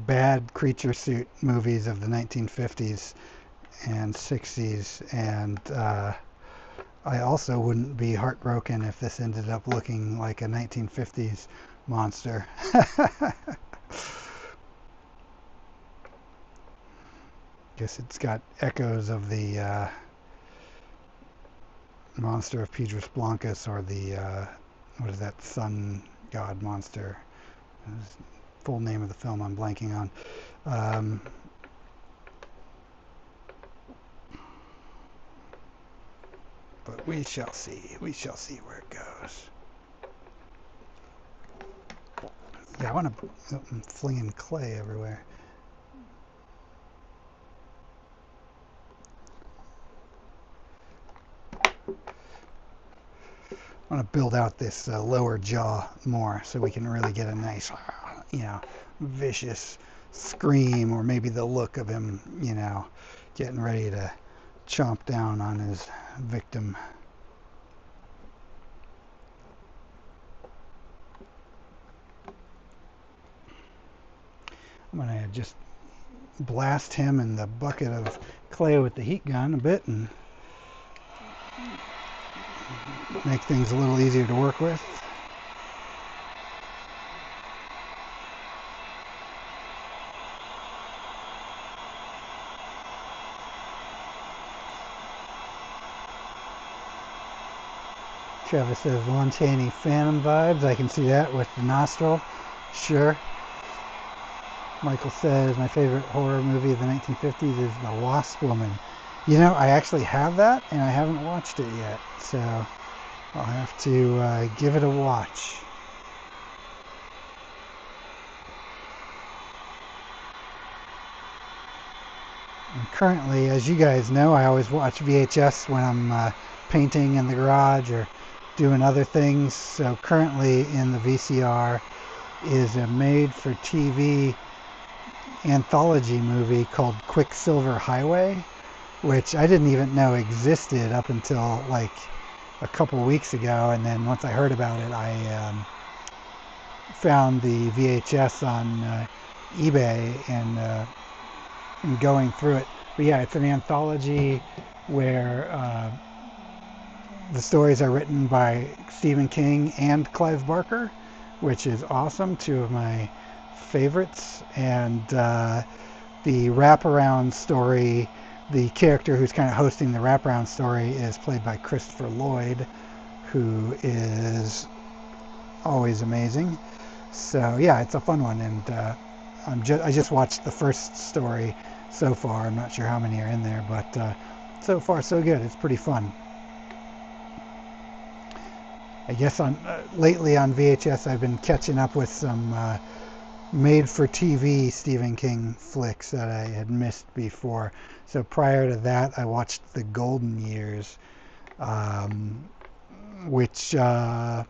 bad creature suit movies of the 1950s and 60s, and I also wouldn't be heartbroken if this ended up looking like a 1950s monster. Guess it's got echoes of the monster of Pedros Blancos, or the what is that, sun god monster? Full name of the film I'm blanking on. But we shall see. We shall see where it goes. Yeah, I want to. I'm flinging clay everywhere. I want to build out this lower jaw more so we can really get a nice, vicious scream, or maybe the look of him, getting ready to chomp down on his victim. I'm going to just blast him in the bucket of clay with the heat gun a bit and make things a little easier to work with. Travis says Lon Chaney Phantom vibes. I can see that with the nostril. Sure. Michael says my favorite horror movie of the 1950s is The Lost Woman. You know, I actually have that and I haven't watched it yet, so I'll have to give it a watch. And currently, as you guys know, I always watch VHS when I'm painting in the garage or doing other things. So currently in the VCR is a made-for-TV anthology movie called Quicksilver Highway, which I didn't even know existed up until like a couple weeks ago. And then once I heard about it, I found the VHS on eBay and going through it. But yeah, it's an anthology where the stories are written by Stephen King and Clive Barker, which is awesome, two of my favorites. And the wraparound story, the character who's kind of hosting the wraparound story is played by Christopher Lloyd, who is always amazing. So yeah, it's a fun one, and I just watched the first story so far. I'm not sure how many are in there, but so far so good. It's pretty fun. I guess lately on VHS I've been catching up with some made-for-TV Stephen King flicks that I had missed before. So prior to that, I watched The Golden Years, which it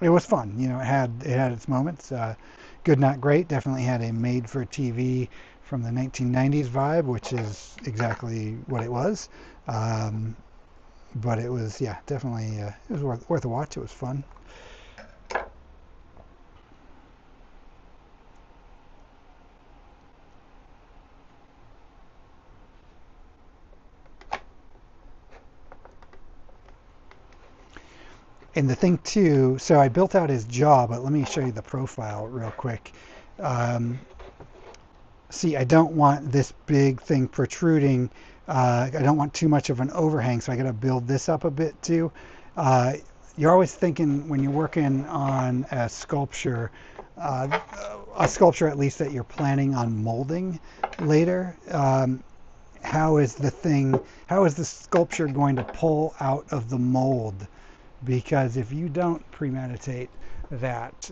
was fun. You know, it had its moments. Good, not great. Definitely had a made-for-TV from the 1990s vibe, which is exactly what it was. But it was, yeah, definitely, it was worth a watch. It was fun. And the thing too, so I built out his jaw, but let me show you the profile real quick. See, I don't want this big thing protruding. I don't want too much of an overhang, so I got to build this up a bit too. You're always thinking when you're working on a sculpture at least that you're planning on molding later. How is the sculpture going to pull out of the mold? Because if you don't premeditate that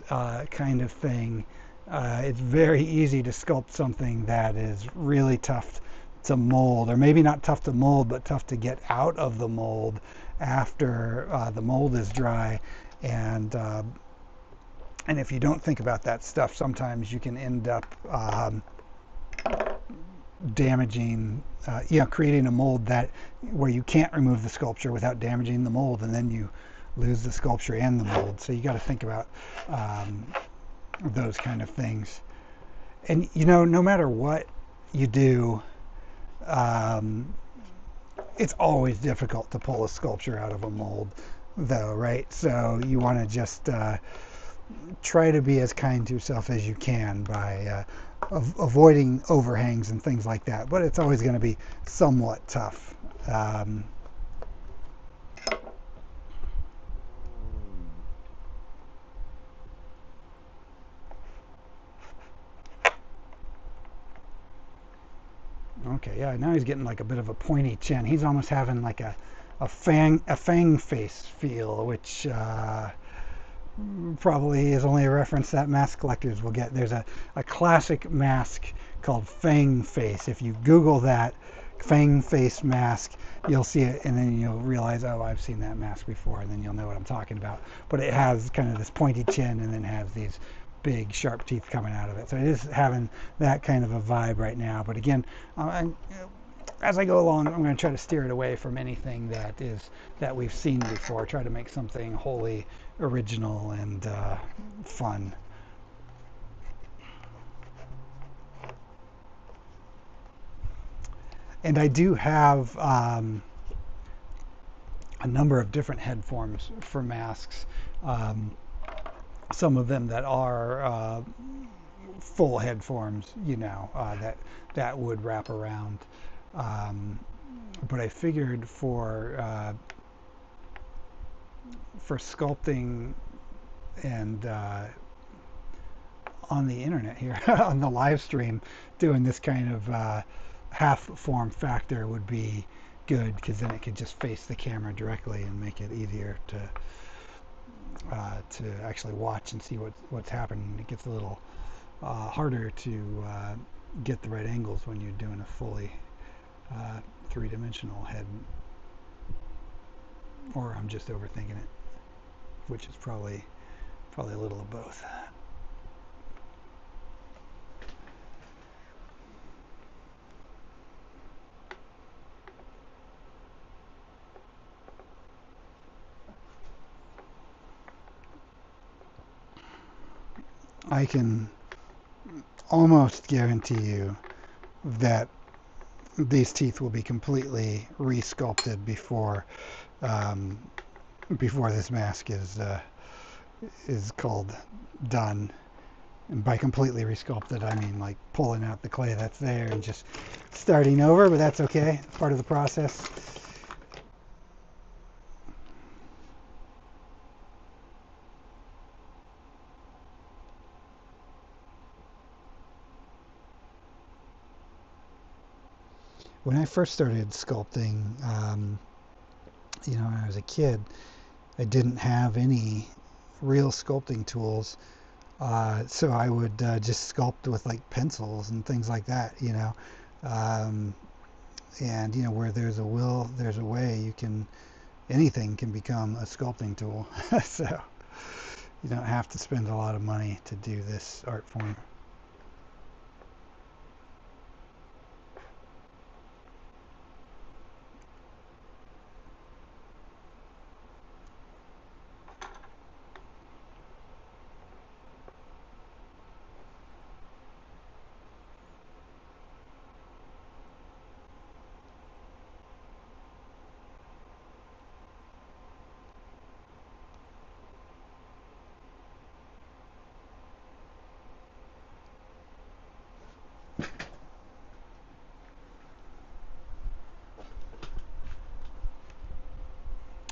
kind of thing, it's very easy to sculpt something that is really tough to mold, or maybe not tough to mold, but tough to get out of the mold after the mold is dry. And if you don't think about that stuff, sometimes you can end up damaging, creating a mold where you can't remove the sculpture without damaging the mold, and then you lose the sculpture and the mold. So you got to think about those kind of things. And no matter what you do, it's always difficult to pull a sculpture out of a mold, though, right? So you want to just try to be as kind to yourself as you can by avoiding overhangs and things like that. But it's always going to be somewhat tough. Okay, yeah, now he's getting like a bit of a pointy chin. He's almost having like a fang face feel, which probably is only a reference that mask collectors will get. There's a classic mask called Fang Face. If you Google that, Fang Face mask, you'll see it, and then you'll realize, oh, I've seen that mask before, and then you'll know what I'm talking about. But it has kind of this pointy chin, and then has these big sharp teeth coming out of it. So it is having that kind of a vibe right now. But again, as I go along, I'm going to try to steer it away from anything that we've seen before. Try to make something wholly original and fun. And I do have a number of different head forms for masks. Um, some of them that are full head forms, that would wrap around. Um, but I figured for sculpting and on the internet here on the live stream, doing this kind of half form factor would be good, because then it could just face the camera directly and make it easier to actually watch and see what's happening. It gets a little harder to get the right angles when you're doing a fully three-dimensional head, or I'm just overthinking it, which is probably a little of both. I can almost guarantee you that these teeth will be completely re-sculpted um, before this mask is called done. And by completely resculpted, I mean like pulling out the clay that's there and just starting over, but that's okay. It's part of the process. When I first started sculpting, when I was a kid, I didn't have any real sculpting tools. So I would just sculpt with like pencils and things like that. Um, and where there's a will, there's a way. Anything can become a sculpting tool. So you don't have to spend a lot of money to do this art form.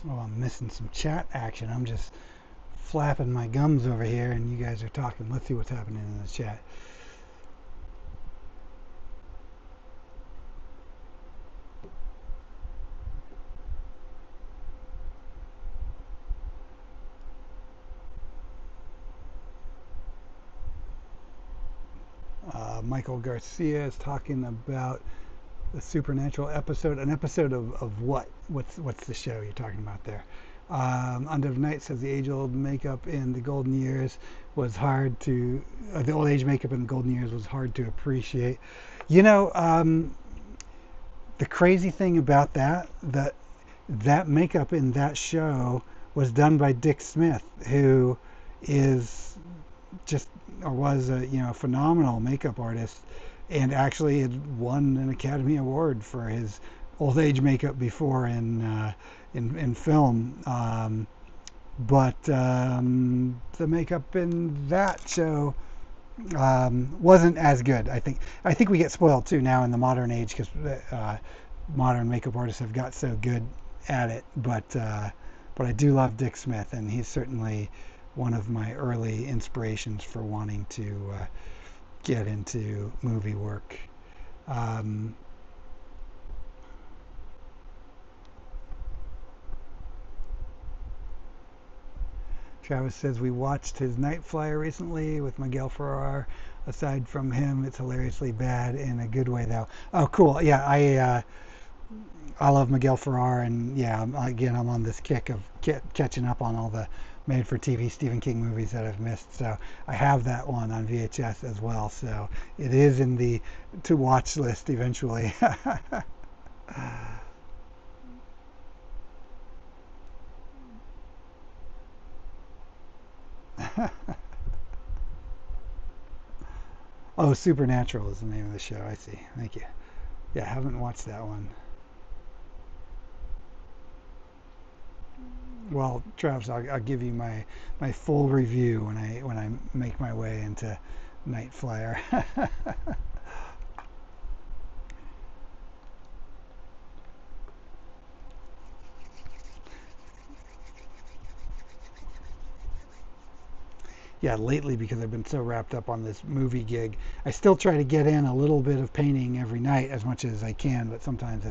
Oh, I'm missing some chat action. I'm just flapping my gums over here, and you guys are talking. Let's see what's happening in the chat. Michael Garcia is talking about the supernatural episode. An episode of what? What's the show you're talking about there? Under the Night says the age-old makeup in the golden years was hard to. The old age makeup in the golden years was hard to appreciate. You know, the crazy thing about that makeup in that show was done by Dick Smith, who is just or was a phenomenal makeup artist, and actually had won an Academy Award for his old age makeup before in film. But the makeup in that show wasn't as good. I think we get spoiled too now in the modern age, because modern makeup artists have got so good at it. But I do love Dick Smith, and he's certainly one of my early inspirations for wanting to get into movie work. Um, Travis says we watched his Night Flyer recently with Miguel Ferrer. Aside from him, it's hilariously bad in a good way, though. Oh, cool. Yeah, I love Miguel Ferrer, and yeah, again, I'm on this kick of catching up on all the made-for-TV Stephen King movies that I've missed. So I have that one on VHS as well. So it is in the to-watch list eventually. Oh, Supernatural is the name of the show. I see. Thank you. Yeah, I haven't watched that one. Well, Travis, I'll give you my full review when I make my way into Night Flyer. Yeah, lately because I've been so wrapped up on this movie gig, I still try to get in a little bit of painting every night as much as I can, but sometimes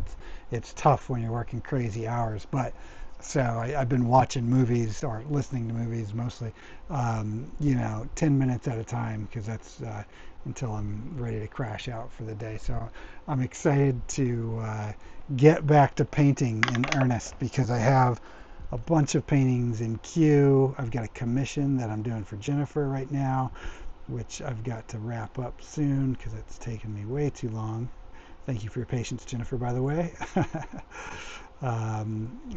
it's tough when you're working crazy hours. But so I've been watching movies or listening to movies mostly, 10 minutes at a time because that's until I'm ready to crash out for the day. So I'm excited to get back to painting in earnest because I have a bunch of paintings in queue. I've got a commission that I'm doing for Jennifer right now, which I've got to wrap up soon because it's taken me way too long. Thank you for your patience, Jennifer, by the way.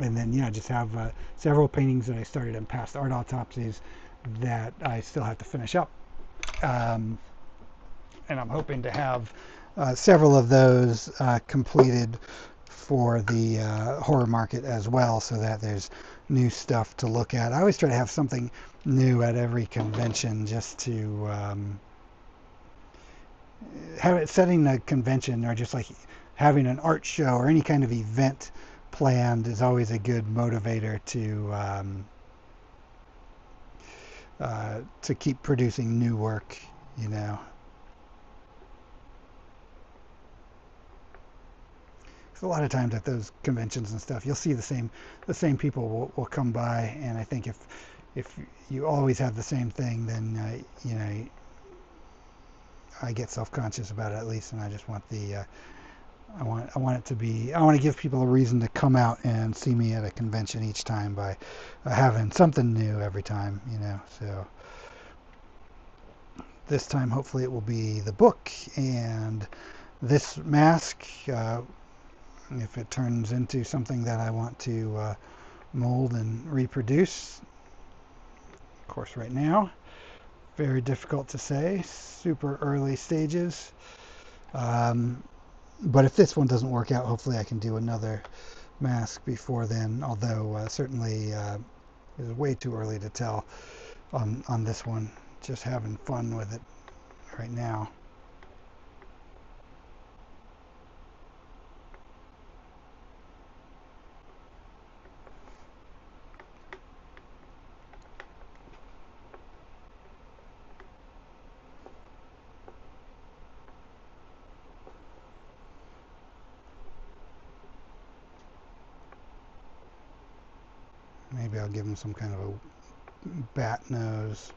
And then, yeah, just have several paintings that I started in past art autopsies that I still have to finish up. Um, and I'm hoping to have several of those completed for the horror market as well, so that there's new stuff to look at. I always try to have something new at every convention, just to have it setting a convention or just like having an art show or any kind of event planned is always a good motivator to keep producing new work, you know. A lot of times at those conventions and stuff, you'll see the same people will come by, and I think if you always have the same thing, then I get self-conscious about it at least, and I just want I want it to be, I want to give people a reason to come out and see me at a convention each time by having something new every time, you know. So this time, hopefully, it will be the book and this mask. If it turns into something that I want to mold and reproduce, of course, right now, very difficult to say, super early stages. Um, but if this one doesn't work out, hopefully I can do another mask before then, although certainly it's way too early to tell on this one. Just having fun with it right now. Maybe I'll give him some kind of a bat nose.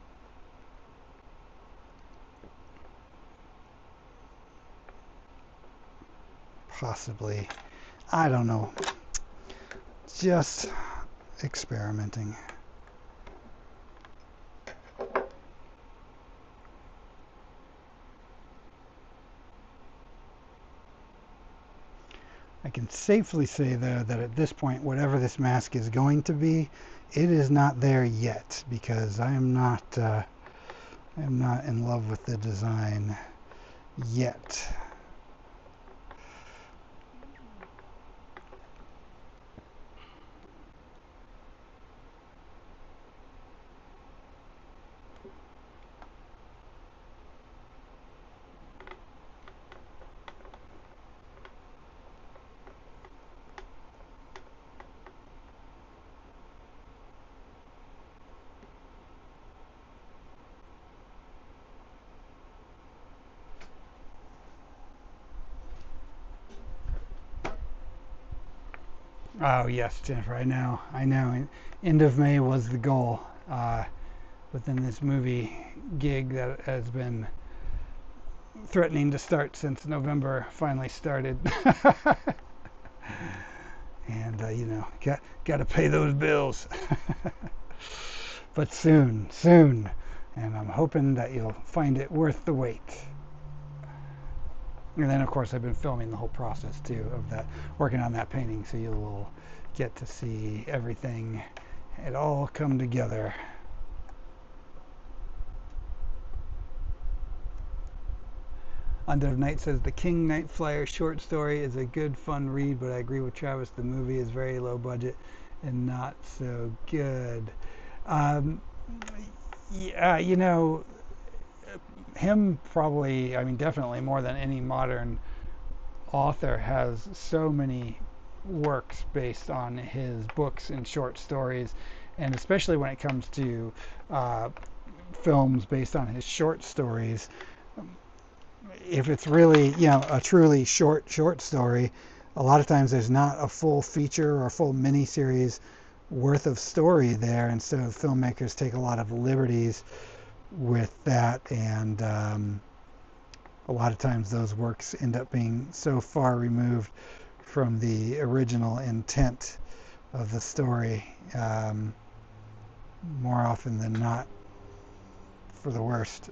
Possibly. I don't know. Just experimenting. I can safely say, though, that at this point, whatever this mask is going to be, it is not there yet because I'm not in love with the design yet. Oh yes, Jennifer. I know. I know. End of May was the goal. But then this movie gig that has been threatening to start since November finally started. And got to pay those bills. But soon, soon, and I'm hoping that you'll find it worth the wait. And then, of course, I've been filming the whole process too of that, working on that painting, so you'll get to see everything, it all come together. Under the Night says the King Night Flyer short story is a good fun read, but I agree with Travis. The movie is very low budget and not so good. Um, yeah, him probably, I mean, definitely more than any modern author has so many works based on his books and short stories, and especially when it comes to uh, films based on his short stories. If it's really, a truly short story, a lot of times there's not a full feature or a full mini series worth of story there, and so filmmakers take a lot of liberties with that, and a lot of times those works end up being so far removed from the original intent of the story, more often than not for the worst.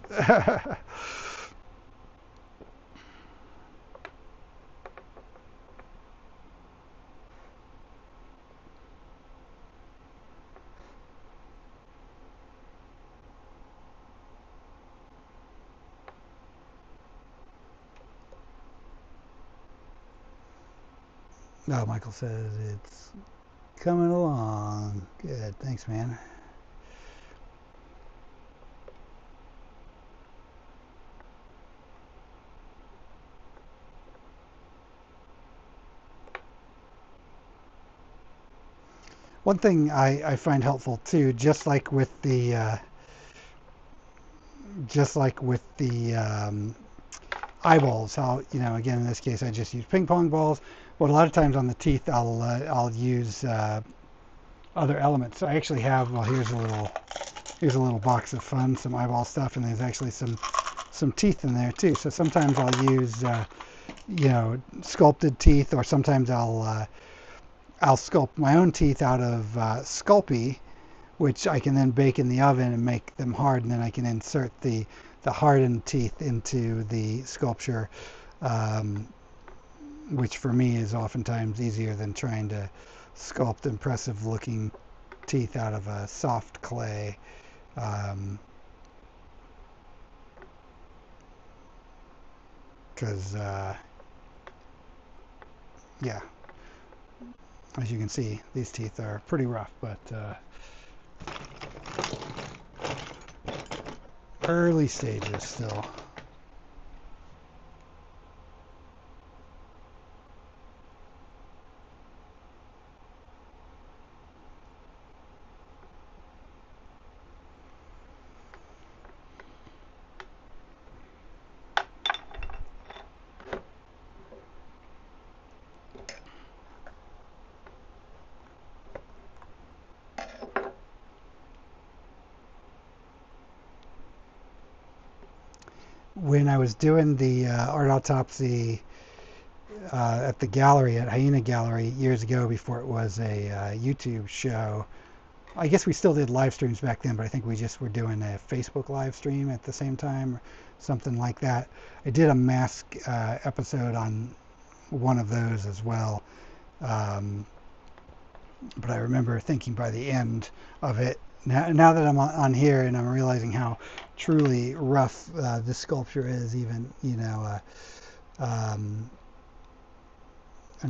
No, Michael says it's coming along. Good, thanks, man. One thing I find helpful too, just like with the eyeballs, how, again, in this case I just use ping pong balls, but a lot of times on the teeth I'll use other elements. So I actually have, well, here's a little box of fun, some eyeball stuff, and there's actually some teeth in there too. So sometimes I'll use sculpted teeth, or sometimes I'll sculpt my own teeth out of Sculpey, which I can then bake in the oven and make them hard, and then I can insert the hardened teeth into the sculpture, which for me is oftentimes easier than trying to sculpt impressive looking teeth out of a soft clay. Because, yeah, as you can see, these teeth are pretty rough, but early stages still. When I was doing the art autopsy at the gallery, at Hyena Gallery, years ago, before it was a YouTube show, I guess we still did live streams back then, but I think we just were doing a Facebook live stream at the same time, or something like that. I did a mask episode on one of those as well. But I remember thinking by the end of it, now that I'm on here and I'm realizing how truly rough this sculpture is, even, an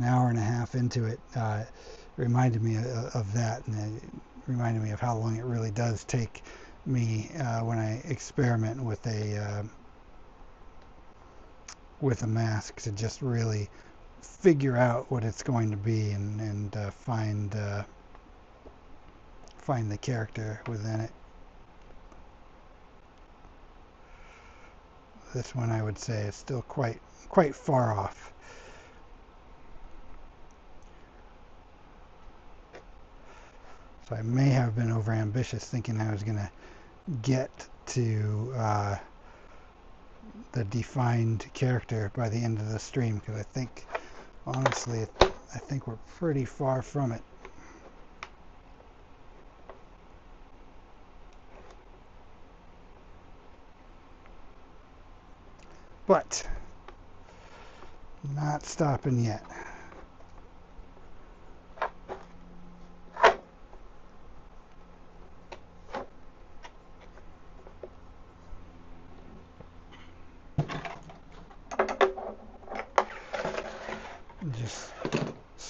hour and a half into it, reminded me of that, and it reminded me of how long it really does take me when I experiment with a mask, to just really figure out what it's going to be, and find the character within it. This one, I would say, is still quite far off. So I may have been overambitious, thinking I was going to get to the defined character by the end of the stream, because honestly, I think we're pretty far from it. But not stopping yet.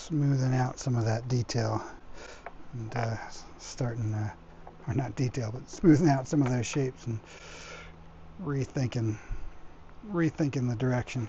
smoothing out some of that detail and starting, or not detail, but smoothing out some of those shapes and rethinking the direction.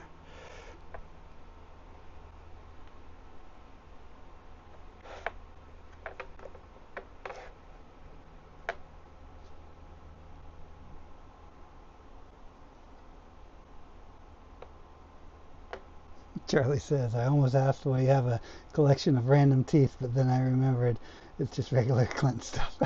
Charlie says, I almost asked why you have a collection of random teeth, but then I remembered it's just regular Clint stuff.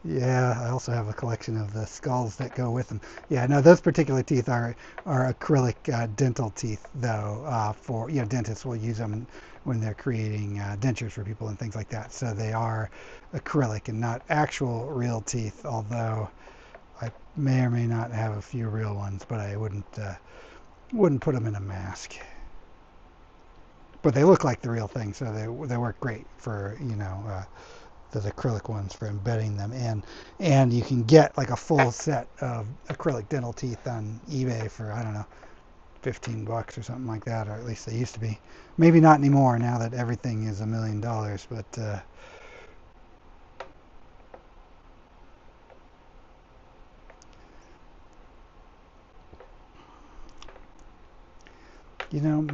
Yeah, I also have a collection of the skulls that go with them. Yeah, no, those particular teeth are acrylic dental teeth, though. For dentists will use them when they're creating dentures for people and things like that. So they are acrylic and not actual real teeth. Although I may or may not have a few real ones, but I wouldn't put them in a mask. But they look like the real thing, so they work great for the acrylic ones for embedding them in. And you can get like a full set of acrylic dental teeth on eBay for, I don't know, $15 or something like that, or at least they used to be. Maybe not anymore now that everything is $1 million, but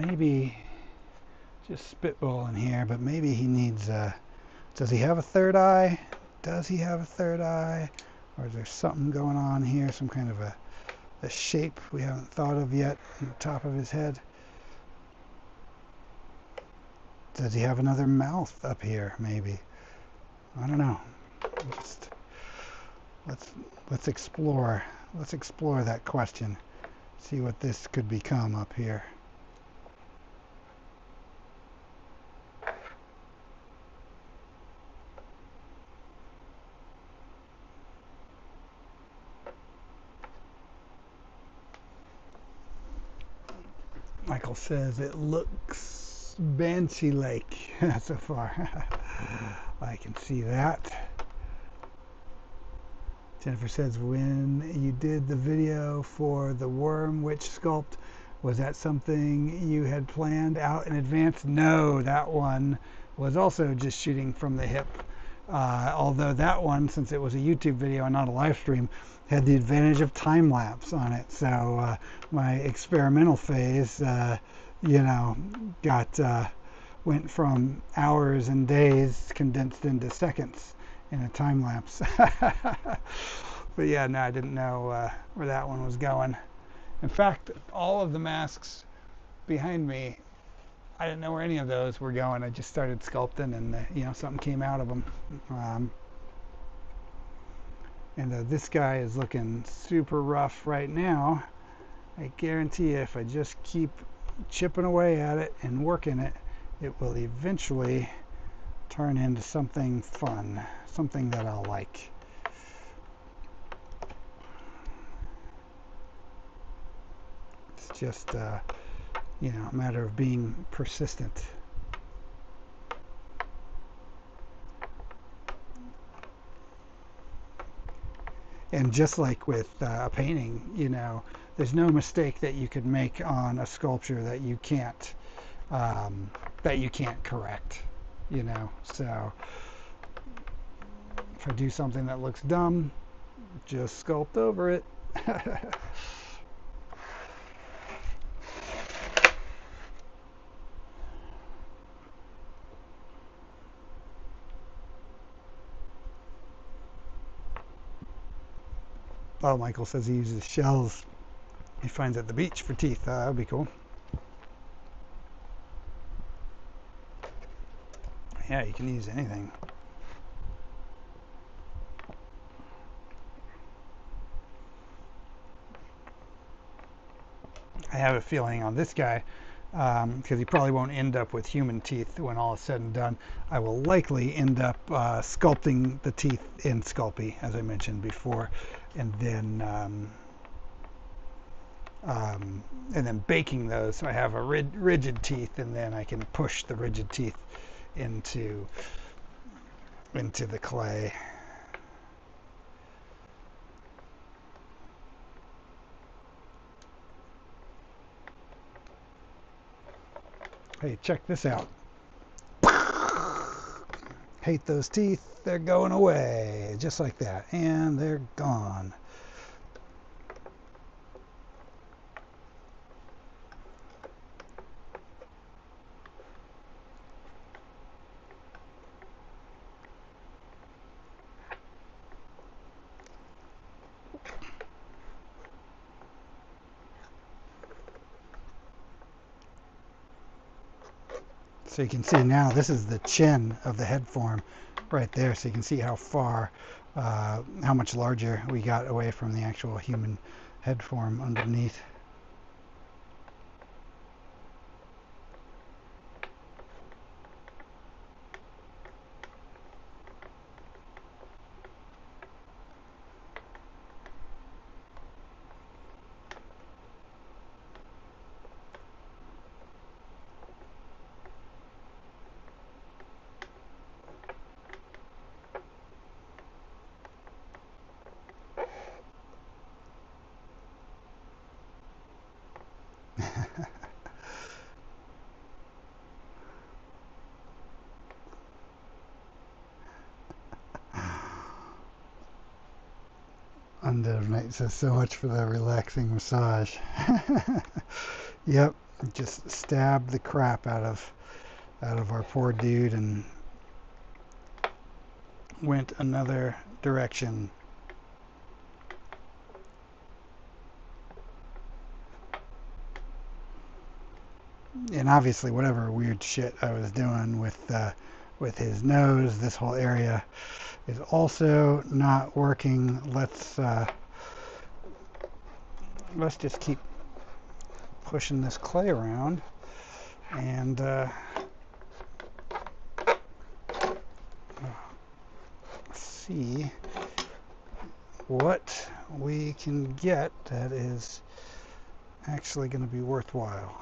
maybe just spitballing here, but maybe he needs does he have a third eye? Does he have a third eye? Or is there something going on here? Some kind of a shape we haven't thought of yet on the top of his head? Does he have another mouth up here, maybe? I don't know. Just, let's explore. Let's explore that question. See what this could become up here. Michael says it looks Banshee-like so far. I can see that. Jennifer says, when you did the video for the worm witch sculpt, was that something you had planned out in advance? No, that one was also just shooting from the hip. Although that one, since it was a YouTube video and not a live stream, had the advantage of time lapse on it. So my experimental phase, went from hours and days condensed into seconds in a time lapse. But yeah, no, I didn't know where that one was going. In fact, all of the masks behind me, I didn't know where any of those were going. I just started sculpting, and something came out of them. And this guy is looking super rough right now. I guarantee you, if I just keep chipping away at it and working it, it will eventually turn into something fun, something that I'll like. It's just a matter of being persistent. And just like with a painting, there's no mistake that you could make on a sculpture that you can't correct. So if I do something that looks dumb, just sculpt over it. Oh, Michael says he uses shells he finds at the beach for teeth. That would be cool. Yeah, you can use anything. I have a feeling on this guy, because he probably won't end up with human teeth when all is said and done. I will likely end up sculpting the teeth in Sculpey, as I mentioned before, and then baking those so I have a rigid teeth, and then I can push the rigid teeth into the clay. Hey, check this out. Hate those teeth. They're going away. Just like that. And they're gone. So you can see now this is the chin of the head form right there. So you can see how far, how much larger we got away from the actual human head form underneath. Undead Night says so much for the relaxing massage. Yep, just stabbed the crap out of our poor dude and went another direction. And obviously whatever weird shit I was doing with his nose, this whole area is also not working. Let's just keep pushing this clay around and see what we can get that is actually going to be worthwhile.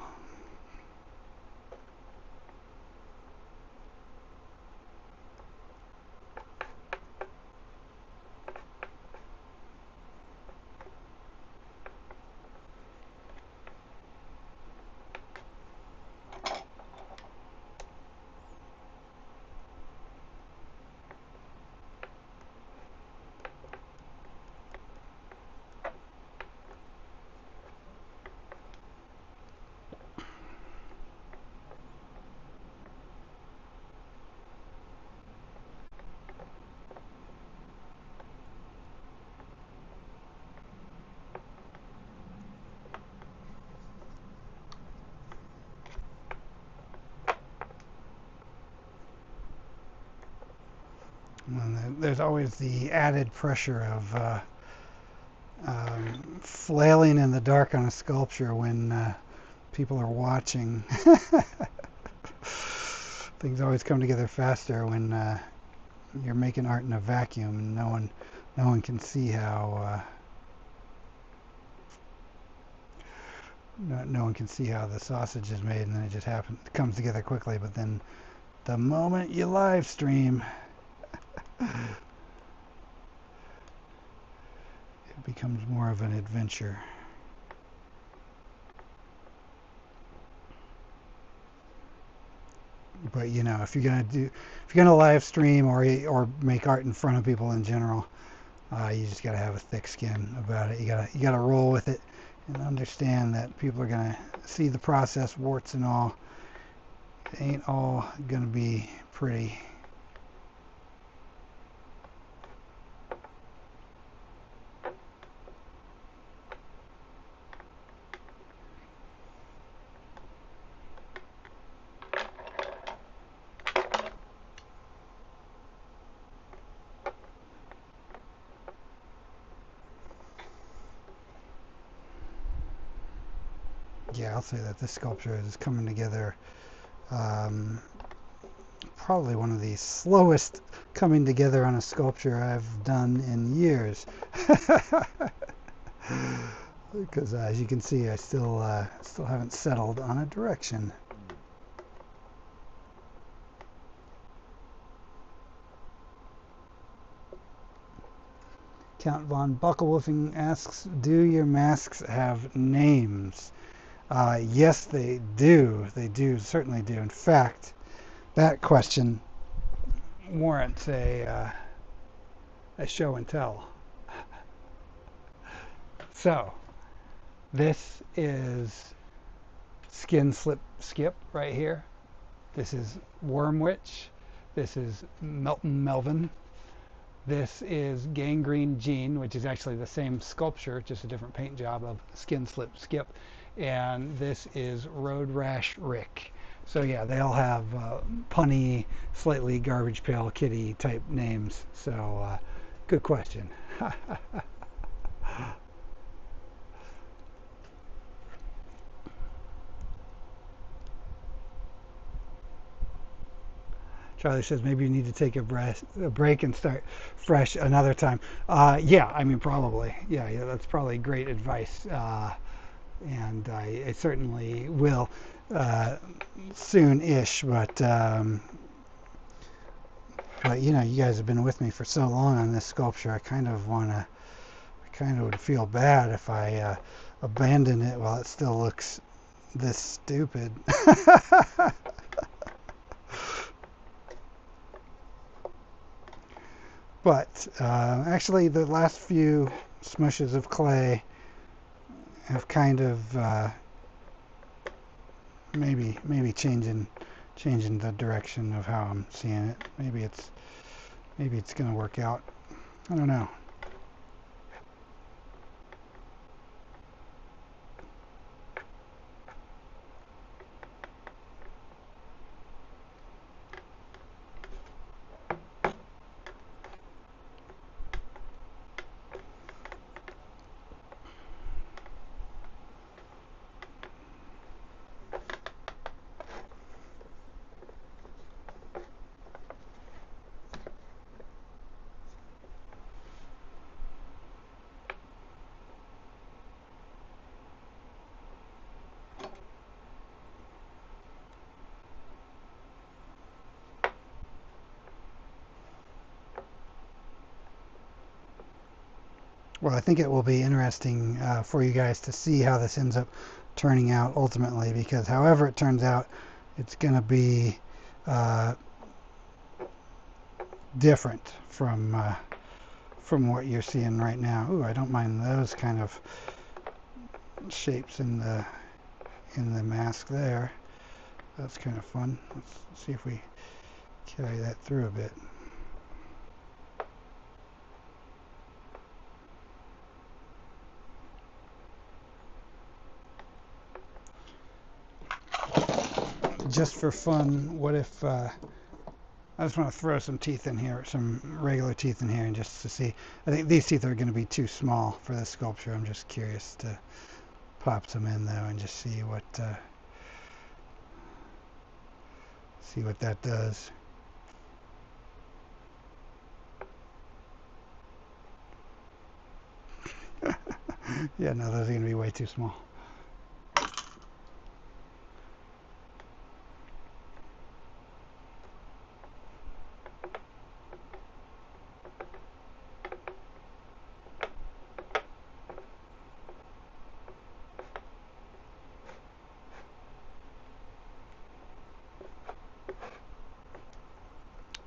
And there's always the added pressure of flailing in the dark on a sculpture when people are watching. Things always come together faster when you're making art in a vacuum and no one can see how no one can see how the sausage is made, and then it comes together quickly. But then the moment you live stream, it becomes more of an adventure. But you know, if you're gonna live stream or make art in front of people in general, you just gotta have a thick skin about it. You gotta roll with it and understand that people are gonna see the process, warts and all. It ain't all gonna be pretty. Yeah, I'll say that this sculpture is coming together. Probably one of the slowest coming together on a sculpture I've done in years. Because as you can see, I still haven't settled on a direction. Count von Buckelwolfing asks, do your masks have names? Yes, they do. They do, certainly do. In fact, that question warrants a show and tell. So, this is Skin Slip Skip right here. This is Worm Witch. This is Melton Melvin. This is Gangrene Jean, which is actually the same sculpture, just a different paint job of Skin Slip Skip. And this is Road Rash Rick. So yeah, they all have punny, slightly Garbage Pail Kitty type names. So good question. Charlie says maybe you need to take a break and start fresh another time. Yeah, I mean probably. Yeah, that's probably great advice. And I certainly will soon-ish. But you know, you guys have been with me for so long on this sculpture. I kind of would feel bad if I abandon it while it still looks this stupid. But actually, the last few smushes of clay have kind of maybe changing the direction of how I'm seeing it. Maybe it's going to work out. I don't know. Well, I think it will be interesting for you guys to see how this ends up turning out ultimately, because however it turns out, it's going to be different from what you're seeing right now. Ooh, I don't mind those kind of shapes in the mask there. That's kind of fun. Let's see if we carry that through a bit. Just for fun, what if I just want to throw some teeth in here, some regular teeth in here, and just to see. I think these teeth are going to be too small for this sculpture. I'm just curious to pop some in though and just see what that does. Yeah, no, those are going to be way too small.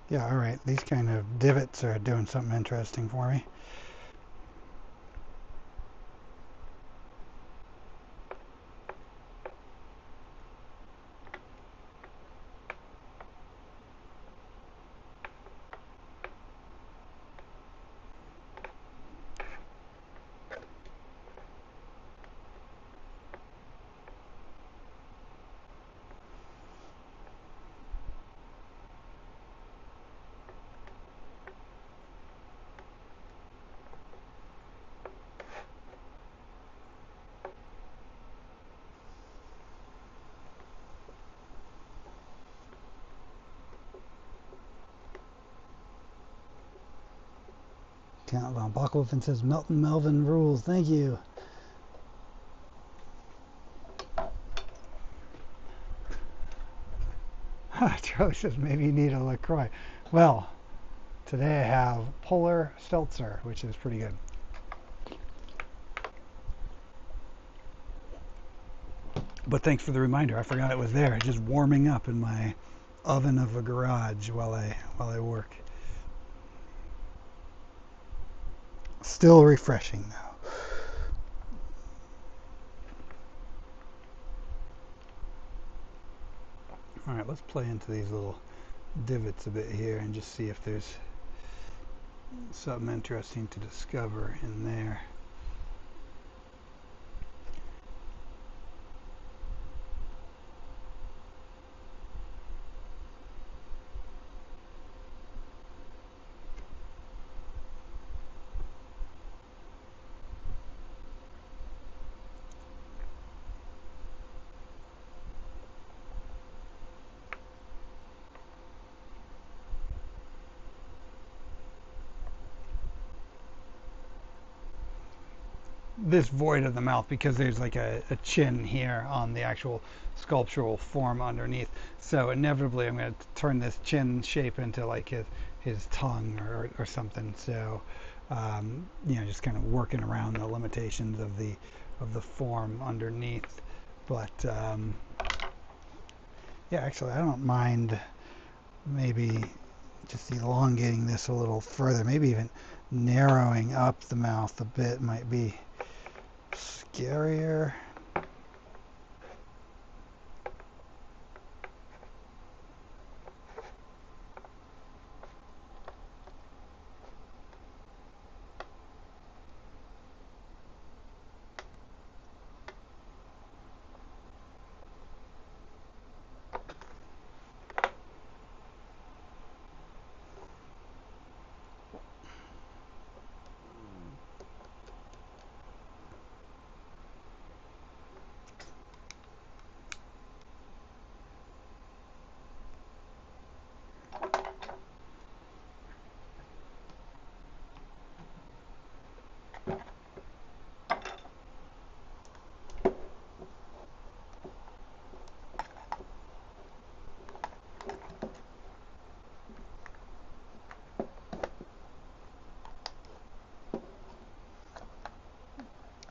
Yeah, all right. These kind of divots are doing something interesting for me. Countdown. Bucklefin says Melton Melvin rules. Thank you. Charlie says maybe you need a LaCroix. Well, today I have Polar Seltzer, which is pretty good. But thanks for the reminder. I forgot it was there, just warming up in my oven of a garage while I work. Still refreshing though. All right, let's play into these little divots a bit here and just see if there's something interesting to discover in there. This void of the mouth, because there's like a chin here on the actual sculptural form underneath, so inevitably I'm going to turn this chin shape into like his tongue or something. So you know, just kind of working around the limitations of the form underneath. But yeah, actually I don't mind maybe just elongating this a little further, maybe even narrowing up the mouth a bit might be scarier.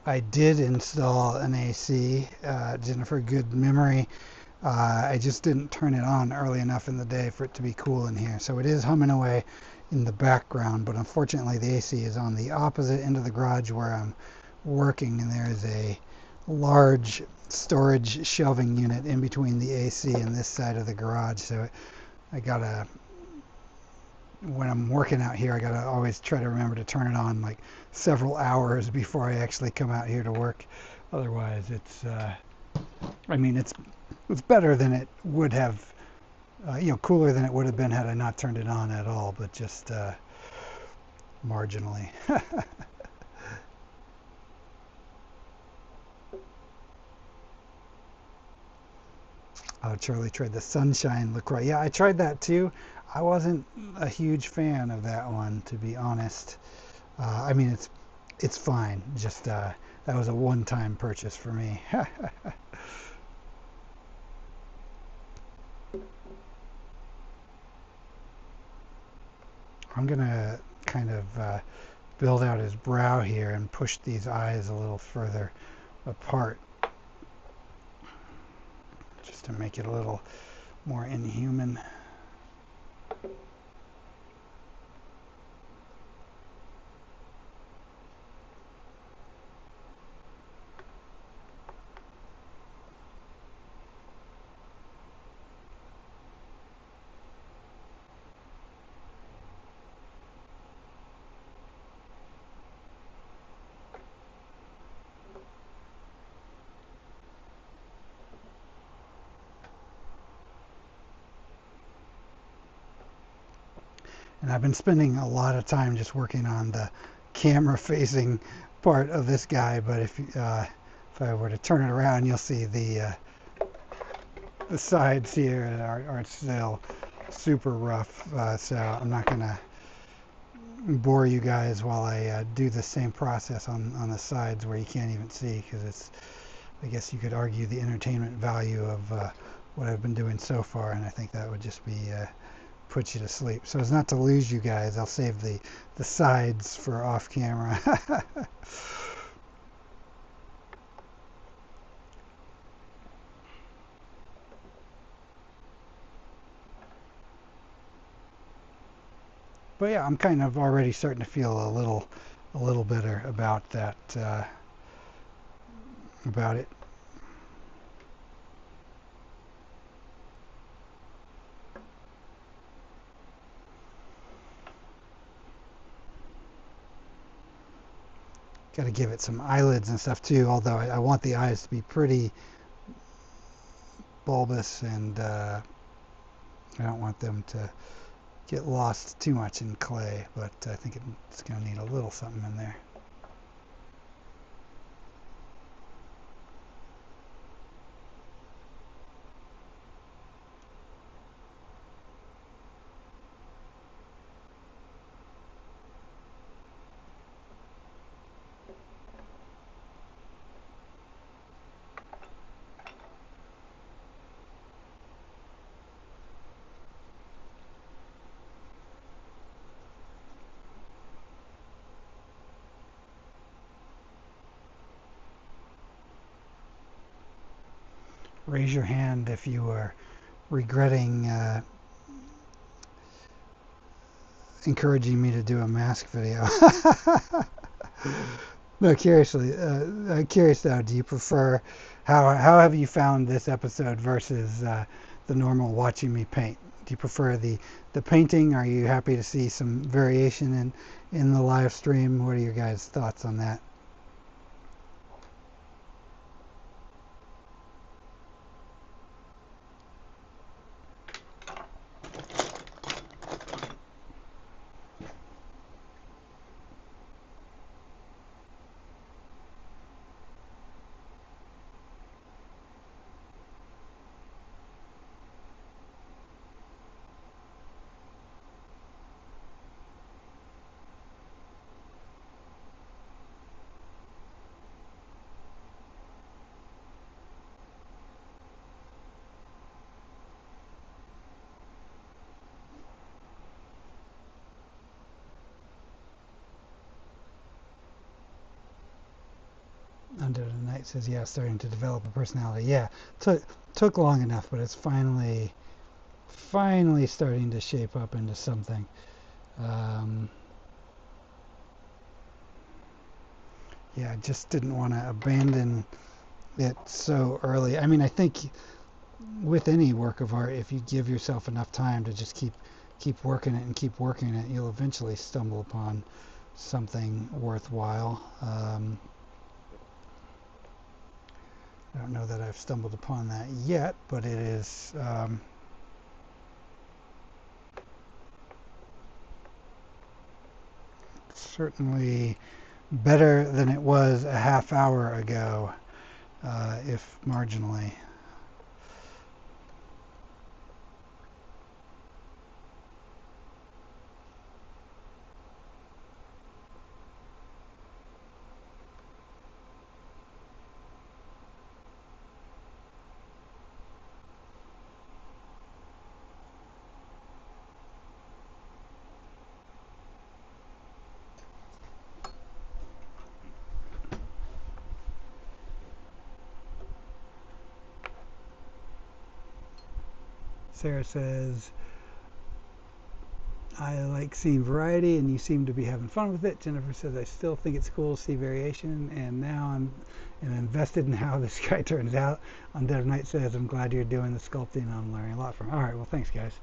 I did install an AC, Jennifer, good memory. I just didn't turn it on early enough in the day for it to be cool in here. So it is humming away in the background, but unfortunately the AC is on the opposite end of the garage where I'm working, and there is a large storage shelving unit in between the AC and this side of the garage. So I gotta, when I'm working out here, I gotta always try to remember to turn it on like several hours before I actually come out here to work. Otherwise, it's, I mean, it's better than it would have, you know, cooler than it would have been had I not turned it on at all, but just marginally. Oh, Charlie tried the Sunshine LaCroix. Yeah, I tried that too. I wasn't a huge fan of that one, to be honest. I mean, it's fine. Just that was a one-time purchase for me. I'm gonna kind of build out his brow here and push these eyes a little further apart, just to make it a little more inhuman. And I've been spending a lot of time just working on the camera facing part of this guy, but if I were to turn it around, you'll see the sides here are still super rough, so I'm not gonna bore you guys while I do the same process on the sides where you can't even see, because it's, I guess you could argue, the entertainment value of what I've been doing so far, and I think that would just be put you to sleep. So as not to lose you guys, I'll save the sides for off camera. But yeah, I'm kind of already starting to feel a little better about that, about it. Got to give it some eyelids and stuff too, although I want the eyes to be pretty bulbous, and I don't want them to get lost too much in clay, but I think it's going to need a little something in there. Raise your hand if you are regretting encouraging me to do a mask video. No, curiously, I'm curious though, do you prefer, how have you found this episode versus the normal watching me paint? Do you prefer the painting? Are you happy to see some variation in the live stream? What are your guys' thoughts on that? Under the Night says, yeah, starting to develop a personality. Yeah, took long enough, but it's finally starting to shape up into something. Yeah, I just didn't want to abandon it so early. I mean, I think with any work of art, if you give yourself enough time to just keep working it and keep working it, you'll eventually stumble upon something worthwhile. I don't know that I've stumbled upon that yet, but it is certainly better than it was a half hour ago, if marginally. Sarah says, I like seeing variety and you seem to be having fun with it. Jennifer says, I still think it's cool to see variation, and now I'm invested in how this guy turns out. On Dead of Night says, I'm glad you're doing the sculpting. I'm learning a lot from. All right, well, thanks, guys.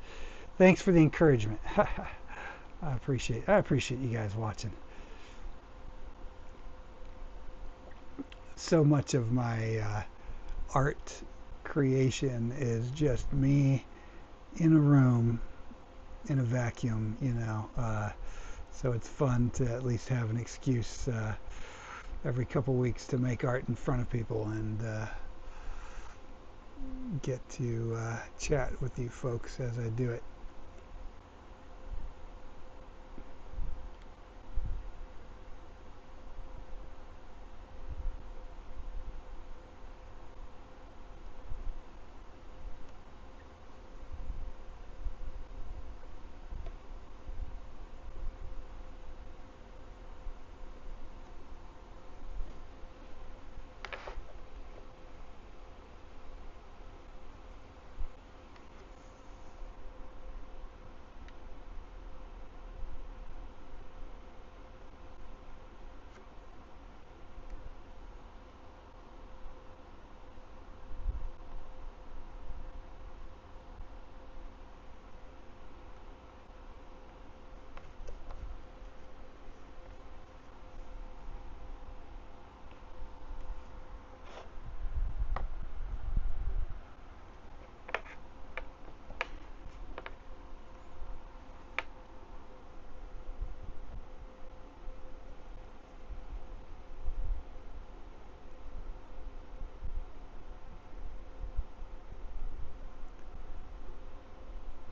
Thanks for the encouragement. I appreciate you guys watching. So much of my art creation is just me in a room in a vacuum, you know. So it's fun to at least have an excuse every couple weeks to make art in front of people and get to chat with you folks as I do it.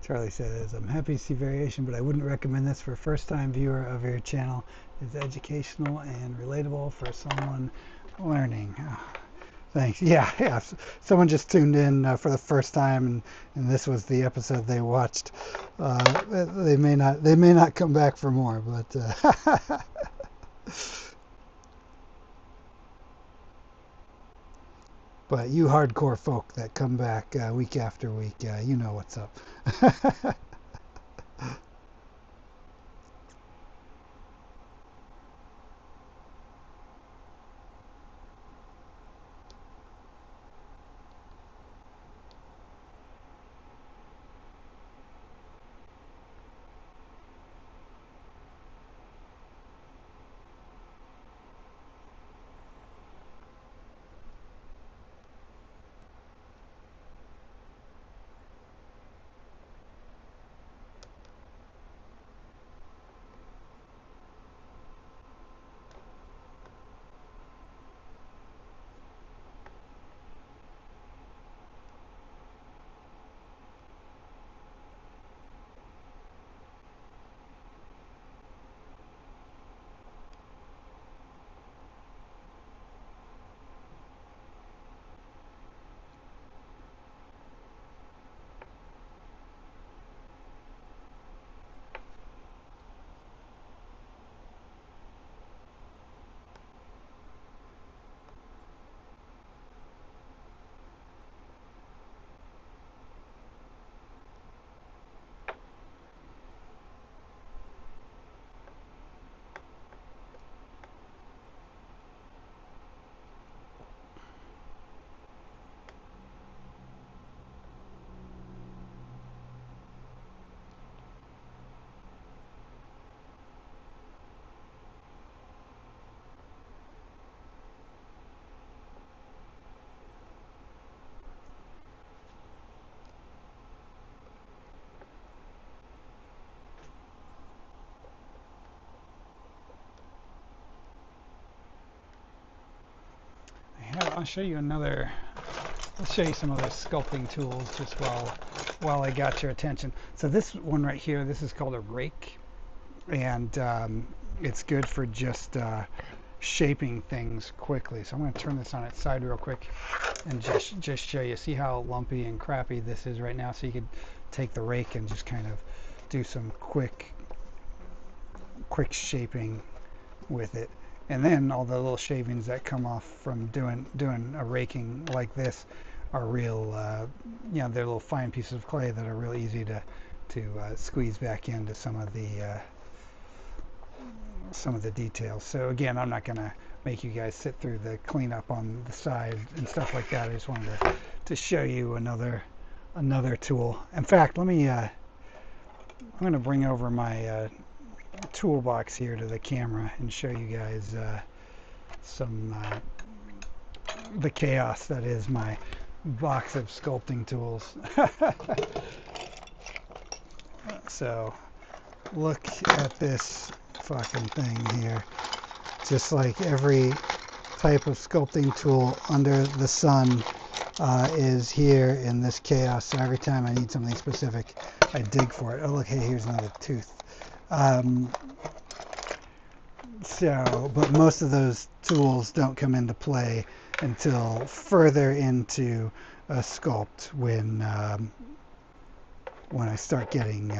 Charlie says, I'm happy to see variation, but I wouldn't recommend this for a first-time viewer of your channel. It's educational and relatable for someone learning. Oh, thanks. Yeah, yeah. Someone just tuned in for the first time, and this was the episode they watched. They may not come back for more, but but you hardcore folk that come back week after week, you know what's up. I'll show you another. I'll show you some other sculpting tools just while I got your attention. So this one right here, this is called a rake, and it's good for just shaping things quickly. So I'm going to turn this on its side real quick and just show you. See how lumpy and crappy this is right now. So you could take the rake and just kind of do some quick shaping with it. And then all the little shavings that come off from doing a raking like this are real, you know, they're little fine pieces of clay that are real easy to squeeze back into some of the details. So again, I'm not going to make you guys sit through the cleanup on the side and stuff like that. I just wanted to show you another tool. In fact, let me I'm going to bring over my toolbox here to the camera and show you guys some the chaos that is my box of sculpting tools. So look at this fucking thing here. Just like every type of sculpting tool under the sun is here in this chaos. So every time I need something specific, I dig for it. Oh look, hey, here's another tooth. But most of those tools don't come into play until further into a sculpt when I start getting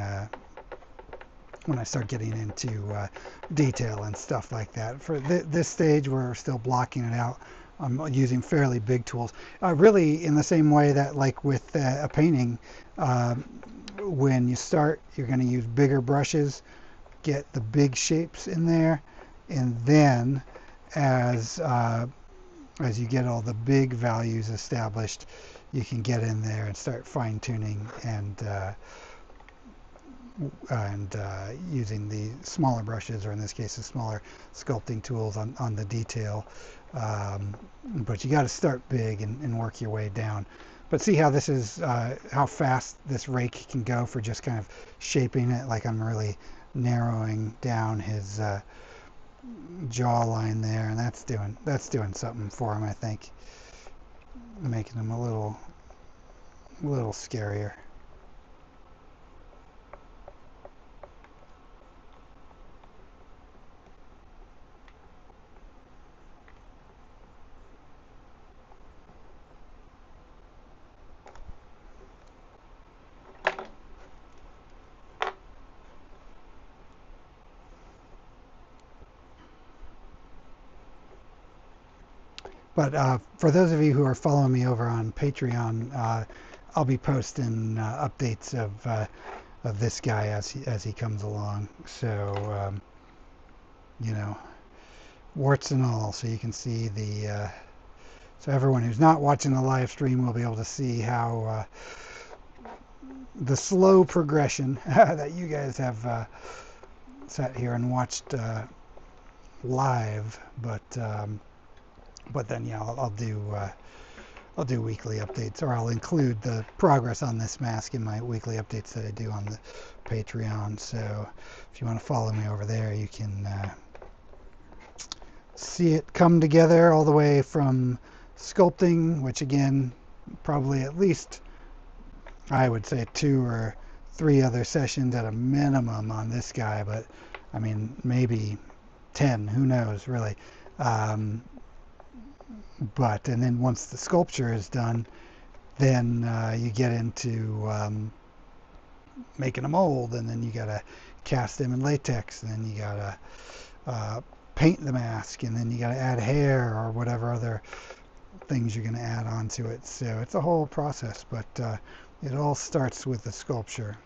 into detail and stuff like that. For this stage, we're still blocking it out. I'm using fairly big tools. Really, in the same way that, like with a painting, when you start, you're going to use bigger brushes, get the big shapes in there, and then as you get all the big values established, you can get in there and start fine-tuning and using the smaller brushes, or in this case the smaller sculpting tools on the detail. But you got to start big and work your way down. But see how this is, how fast this rake can go for just kind of shaping it. Like I'm really narrowing down his jawline there, and that's doing something for him, I think, making him a little scarier. But for those of you who are following me over on Patreon, I'll be posting updates of this guy as he comes along. So you know, warts and all, so you can see the. So everyone who's not watching the live stream will be able to see how the slow progression that you guys have sat here and watched live, but then yeah, I'll do weekly updates, or I'll include the progress on this mask in my weekly updates that I do on the Patreon. So if you want to follow me over there, you can see it come together all the way from sculpting, which again, probably at least I would say 2 or 3 other sessions at a minimum on this guy, but I mean maybe 10, who knows really. And then once the sculpture is done, then you get into making a mold, and then you gotta cast them in latex, and then you gotta paint the mask, and then you gotta add hair or whatever other things you're gonna add onto it. So it's a whole process, but it all starts with the sculpture.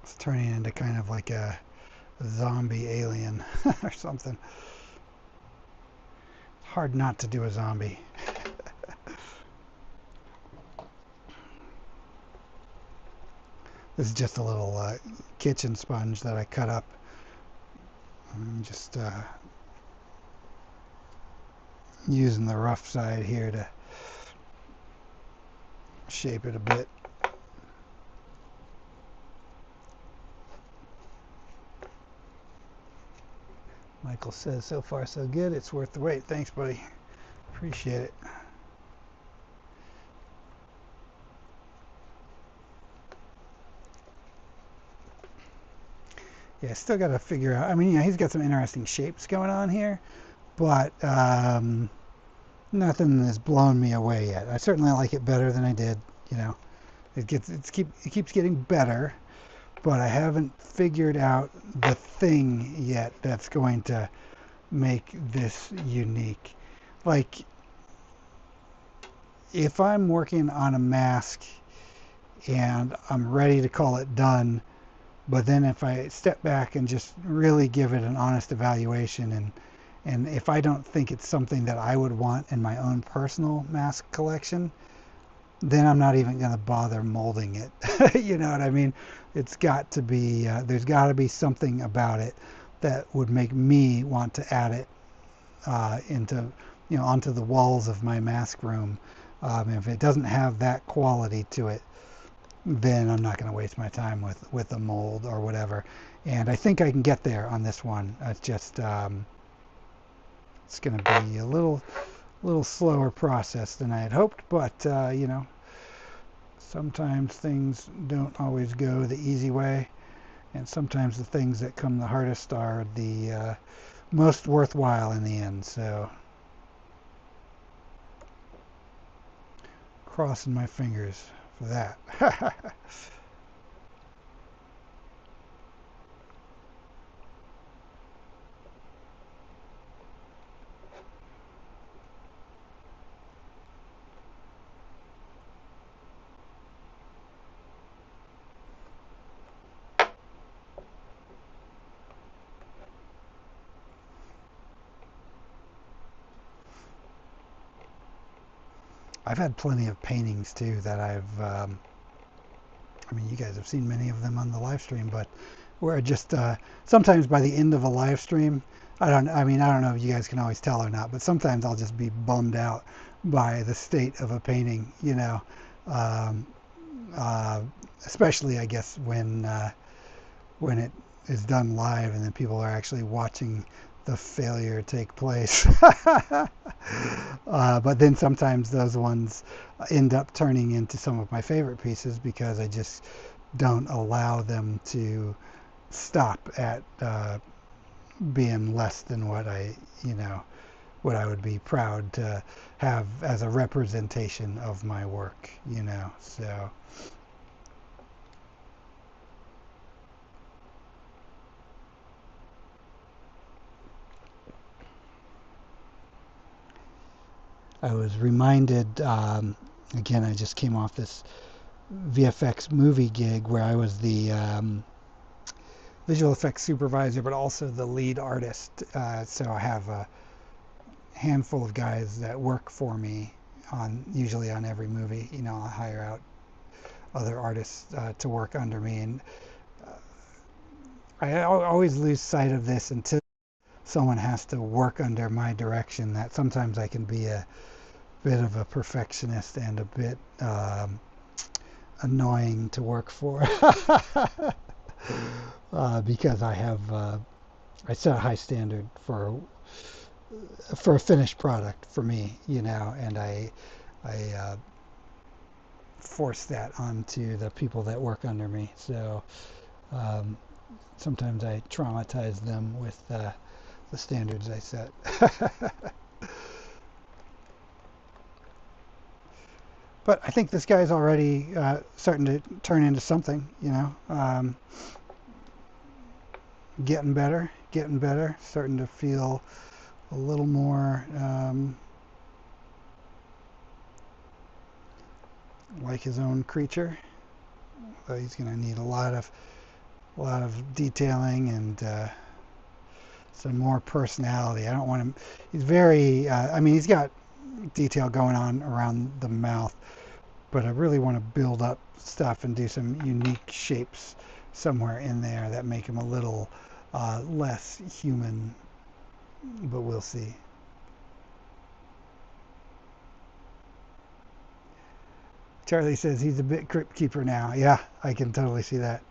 It's turning into kind of like a zombie alien or something. It's hard not to do a zombie. This is just a little kitchen sponge that I cut up. I'm just using the rough side here to shape it a bit. Michael says, so far so good, it's worth the wait. Thanks, buddy. Appreciate it. Yeah, still got to figure out. I mean, yeah, he's got some interesting shapes going on here, but nothing has blown me away yet. I certainly like it better than I did. You know, it keeps getting better, but I haven't figured out the thing yet that's going to make this unique. Like, if I'm working on a mask and I'm ready to call it done, but then if I step back and just really give it an honest evaluation, and if I don't think it's something that I would want in my own personal mask collection, then I'm not even going to bother molding it. You know what I mean? It's got to be, there's got to be something about it that would make me want to add it into, you know, onto the walls of my mask room. If it doesn't have that quality to it, then I'm not going to waste my time with a mold or whatever. And I think I can get there on this one. It's just, it's going to be a little slower process than I had hoped, but you know, sometimes things don't always go the easy way, and sometimes the things that come the hardest are the most worthwhile in the end. So crossing my fingers for that. I've had plenty of paintings too that I've, I mean, you guys have seen many of them on the live stream, but where just sometimes by the end of a live stream, I don't know if you guys can always tell or not, but sometimes I'll just be bummed out by the state of a painting, you know, um, especially I guess when it is done live and then people are actually watching the failure take place. But then sometimes those ones end up turning into some of my favorite pieces because I just don't allow them to stop at being less than what what I would be proud to have as a representation of my work, so. I was reminded, again, I just came off this VFX movie gig where I was the visual effects supervisor, but also the lead artist. So I have a handful of guys that work for me usually on every movie. I hire out other artists to work under me, and I always lose sight of this until someone has to work under my direction. That sometimes I can be a bit of a perfectionist and a bit annoying to work for because I set a high standard for a finished product for me, and I force that onto the people that work under me. So um, sometimes I traumatize them with the standards I set. But I think this guy's already starting to turn into something, getting better, starting to feel a little more like his own creature. So he's going to need a lot of detailing and some more personality. I don't want him. He's very. He's got detail going on around the mouth, but I really want to build up stuff and do some unique shapes somewhere in there that make him a little less human, but we'll see. Charlie says he's a bit crypt keeper now. Yeah, I can totally see that.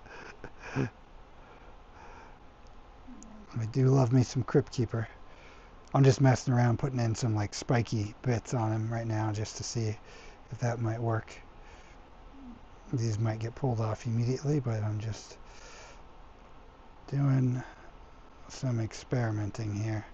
I do love me some crypt keeper. I'm just messing around putting in some like spiky bits on him right now just to see if that might work. These might get pulled off immediately, but I'm just doing some experimenting here.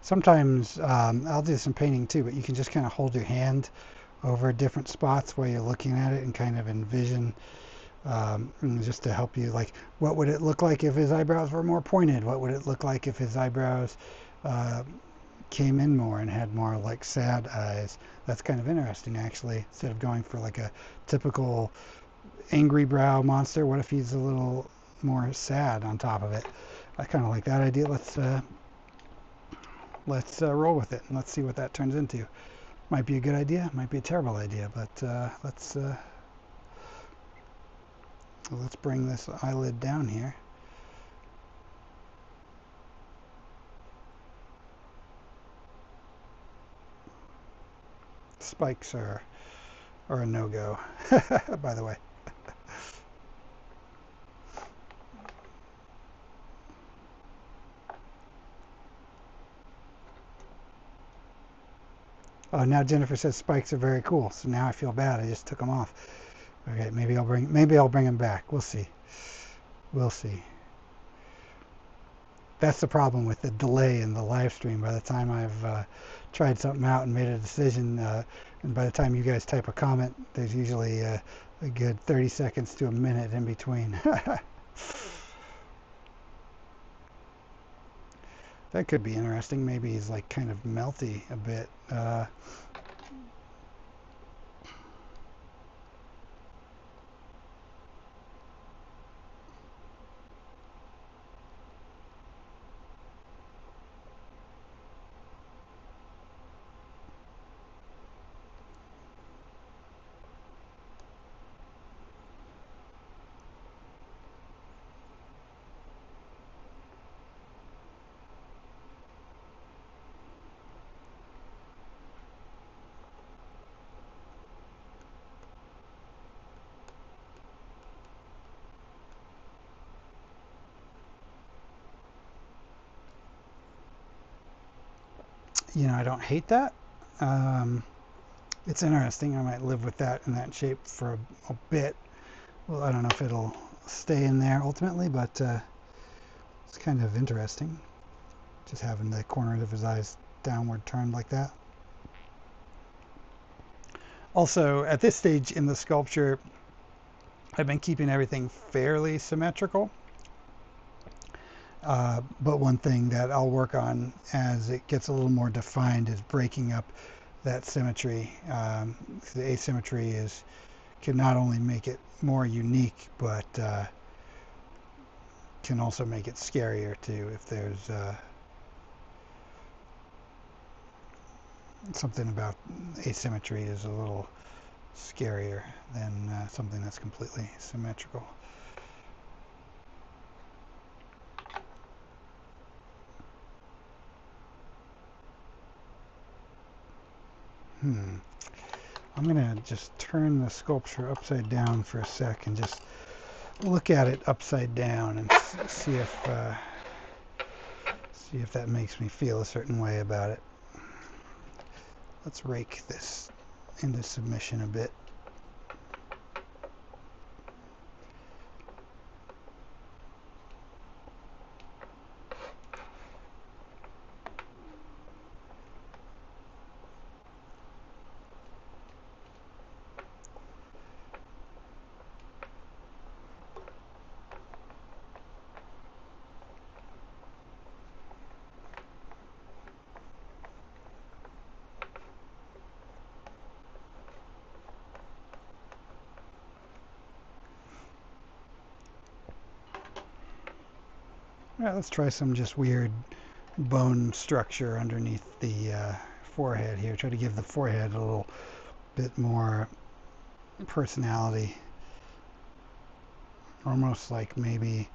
Sometimes I'll do some painting too, but you can just kind of hold your hand over different spots while you're looking at it and kind of envision just to help you, like, what would it look like if his eyebrows were more pointed? What would it look like if his eyebrows came in more and had more like sad eyes? That's kind of interesting, actually. Instead of going for like a typical angry brow monster, what if he's a little more sad on top of it? I kind of like that idea. Let's roll with it and let's see what that turns into. Might be a good idea, might be a terrible idea, but let's bring this eyelid down here. Spikes are a no-go, by the way. Oh, now Jennifer says spikes are very cool. So now I feel bad. I just took them off. Okay, maybe I'll bring them back. We'll see. We'll see. That's the problem with the delay in the live stream. By the time I've tried something out and made a decision, and by the time you guys type a comment, there's usually a good 30 seconds to a minute in between. That could be interesting. Maybe he's like kind of melty a bit. you know, I don't hate that. Um, it's interesting. I might live with that in that shape for a bit. Well, I don't know if it'll stay in there ultimately, but it's kind of interesting. Just having the corners of his eyes downward turned like that. Also, at this stage in the sculpture, I've been keeping everything fairly symmetrical. But one thing that I'll work on as it gets a little more defined is breaking up that symmetry. The asymmetry can not only make it more unique, but can also make it scarier too. If there's something about asymmetry is a little scarier than something that's completely symmetrical. I'm gonna just turn the sculpture upside down for a sec and just look at it upside down and see if that makes me feel a certain way about it. Let's rake this into submission a bit. All right, let's try some just weird bone structure underneath the forehead here. Try to give the forehead a little bit more personality. Almost like maybe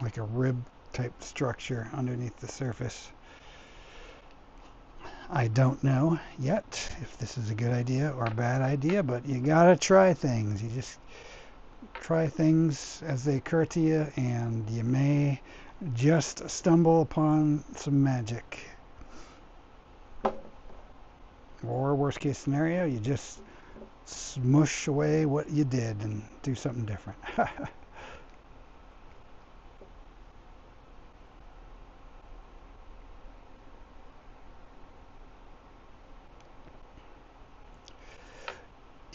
like a rib type structure underneath the surface. I don't know yet if this is a good idea or a bad idea, but you gotta try things. You just try things as they occur to you, and you may just stumble upon some magic. Or worst case scenario, you just smush away what you did and do something different.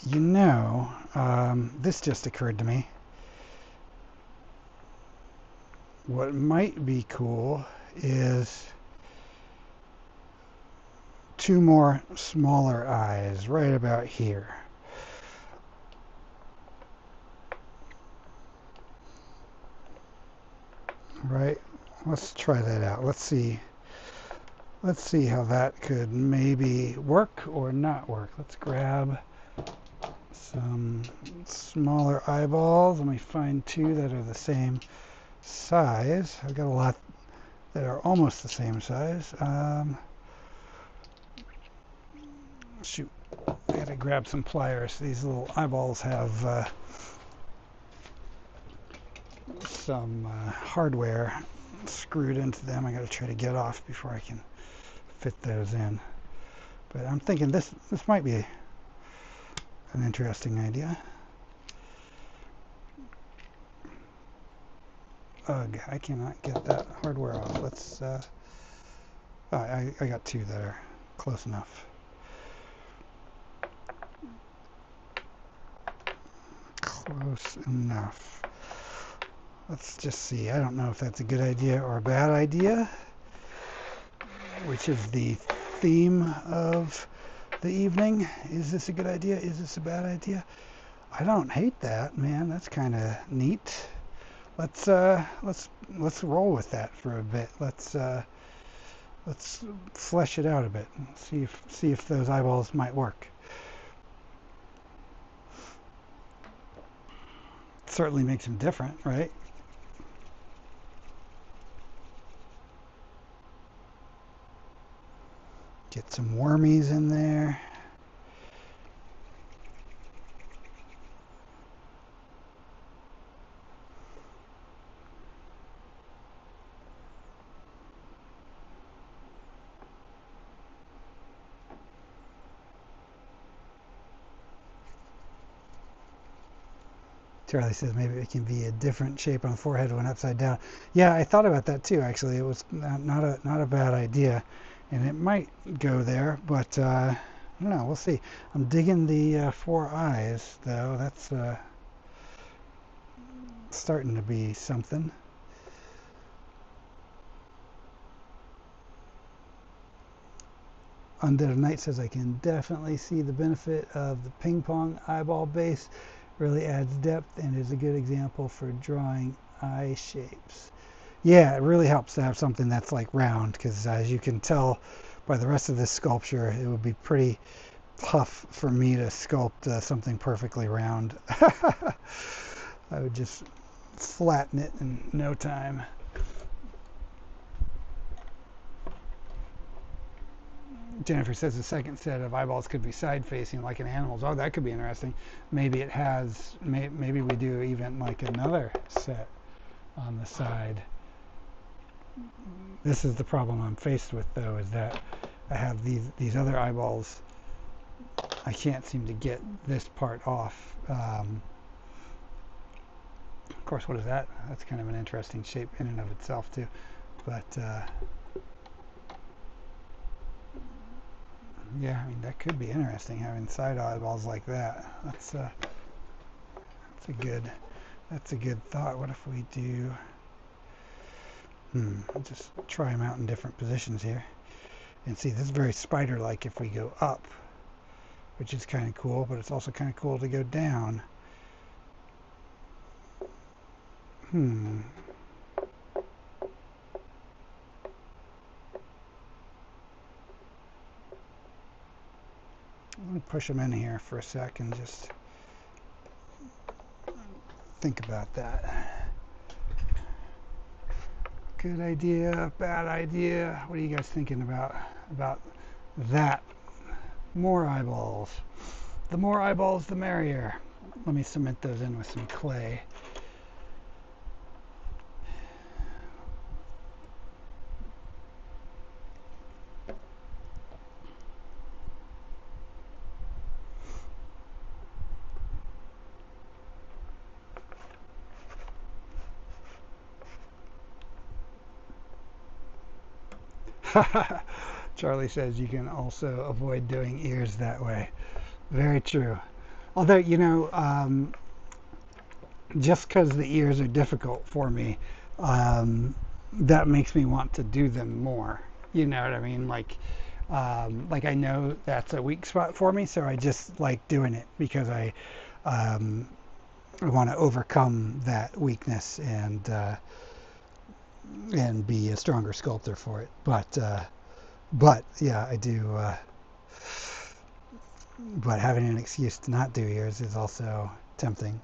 You know, this just occurred to me. What might be cool is two more smaller eyes right about here. Right? Let's try that out. Let's see how that could maybe work or not work. Let's grab some smaller eyeballs. Let me find two that are the same size. I've got a lot that are almost the same size. Shoot, I gotta grab some pliers. These little eyeballs have some hardware screwed into them. I gotta try to get off before I can fit those in. But I'm thinking this might be an interesting idea. Ugh, I cannot get that hardware off. Let's I got two that are close enough. Close enough. Let's just see. I don't know if that's a good idea or a bad idea, which is the theme of the evening. Is this a good idea? Is this a bad idea? I don't hate that, man. That's kind of neat. Let's roll with that for a bit. Let's flesh it out a bit and see if those eyeballs might work. It certainly makes them different, right? Get some wormies in there. Charlie says maybe it can be a different shape on the forehead when upside down. Yeah, I thought about that too. Actually, it was not a bad idea, and it might go there, but I don't know. We'll see. I'm digging the 4 eyes though. That's starting to be something. Undead of Night says I can definitely see the benefit of the ping pong eyeball base. Really adds depth and is a good example for drawing eye shapes. Yeah, it really helps to have something that's like round, because as you can tell by the rest of this sculpture, it would be pretty tough for me to sculpt something perfectly round. I would just flatten it in no time. Jennifer says the second set of eyeballs could be side facing like in animals. Oh, that could be interesting. Maybe it has, maybe we do even like another set on the side. This is the problem I'm faced with though, is that I have these other eyeballs. I can't seem to get this part off. Of course, what is that? That's kind of an interesting shape in and of itself too. But yeah, I mean, that could be interesting, having side eyeballs like that. That's a good thought. What if we do, just try them out in different positions here. And see, this is very spider-like if we go up, which is kind of cool, but it's also kind of cool to go down. Let me push them in here for a sec and just think about that. Good idea, bad idea. What are you guys thinking about that? More eyeballs. The more eyeballs, the merrier. Let me cement those in with some clay. Charlie says you can also avoid doing ears that way. Very true. Although, just because the ears are difficult for me, that makes me want to do them more. You know what I mean? Like I know that's a weak spot for me, so I just like doing it because I want to overcome that weakness and be a stronger sculptor for it. But yeah, I do. But having an excuse to not do ears is also tempting.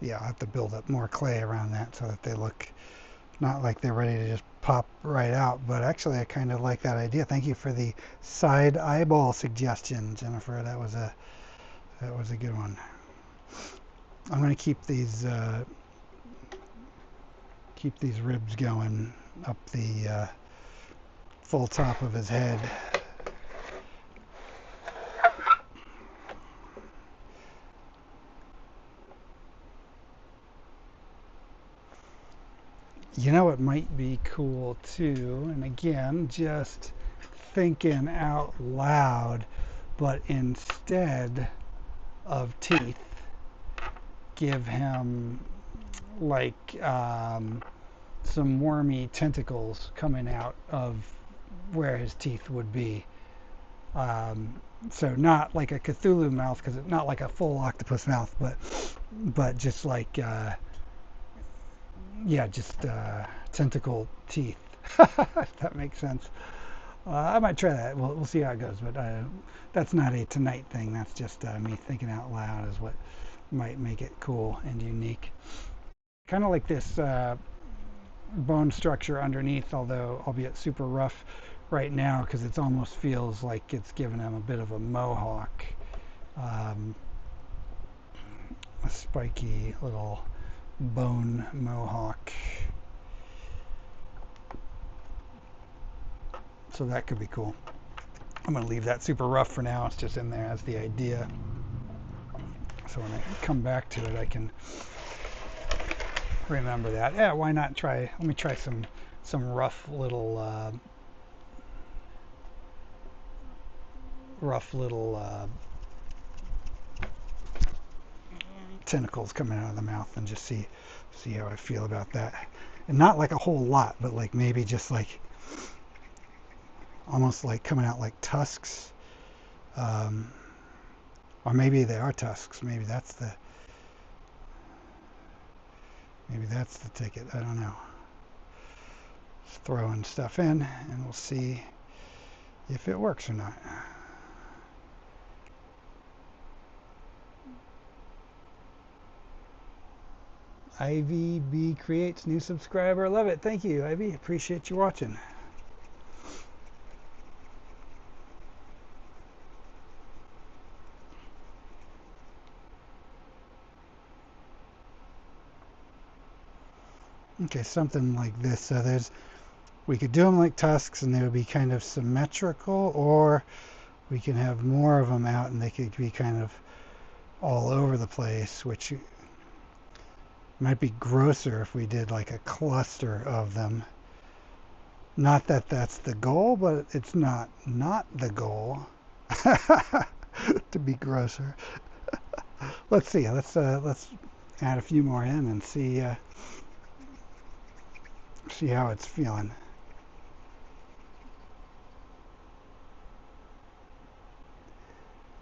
Yeah, I'll have to build up more clay around that so that they look not like they're ready to just pop right out. But actually, I kind of like that idea. Thank you for the side eyeball suggestion, Jennifer. That was a good one. I'm going to keep these ribs going up the full top of his head. You know, it might be cool too, and again, just thinking out loud, but instead of teeth, give him like some wormy tentacles coming out of where his teeth would be. So not like a Cthulhu mouth, because it's not like a full octopus mouth, but just like yeah, just tentacle teeth. If that makes sense. I might try that. We'll see how it goes, but that's not a tonight thing. That's just me thinking out loud is what might make it cool and unique. Kind of like this bone structure underneath, although albeit super rough right now because it almost feels like it's giving him a bit of a mohawk, um, a spiky little bone mohawk. So that could be cool. I'm going to leave that super rough for now. It's just in there as the idea. So when I come back to it, I can remember that. Yeah, why not try? Let me try some rough little tentacles coming out of the mouth, and just see how I feel about that. And not like a whole lot, but like maybe just like almost like coming out like tusks, or maybe they are tusks. Maybe that's the ticket. I don't know. Just throwing stuff in, and we'll see if it works or not. Ivy B creates, new subscriber. Love it. Thank you, Ivy. Appreciate you watching. Okay, something like this. So we could do them like tusks and they would be kind of symmetrical, or we can have more of them out and they could be kind of all over the place, which might be grosser if we did like a cluster of them. Not that that's the goal, but it's not the goal to be grosser. Let's see. Let's add a few more in and see how it's feeling.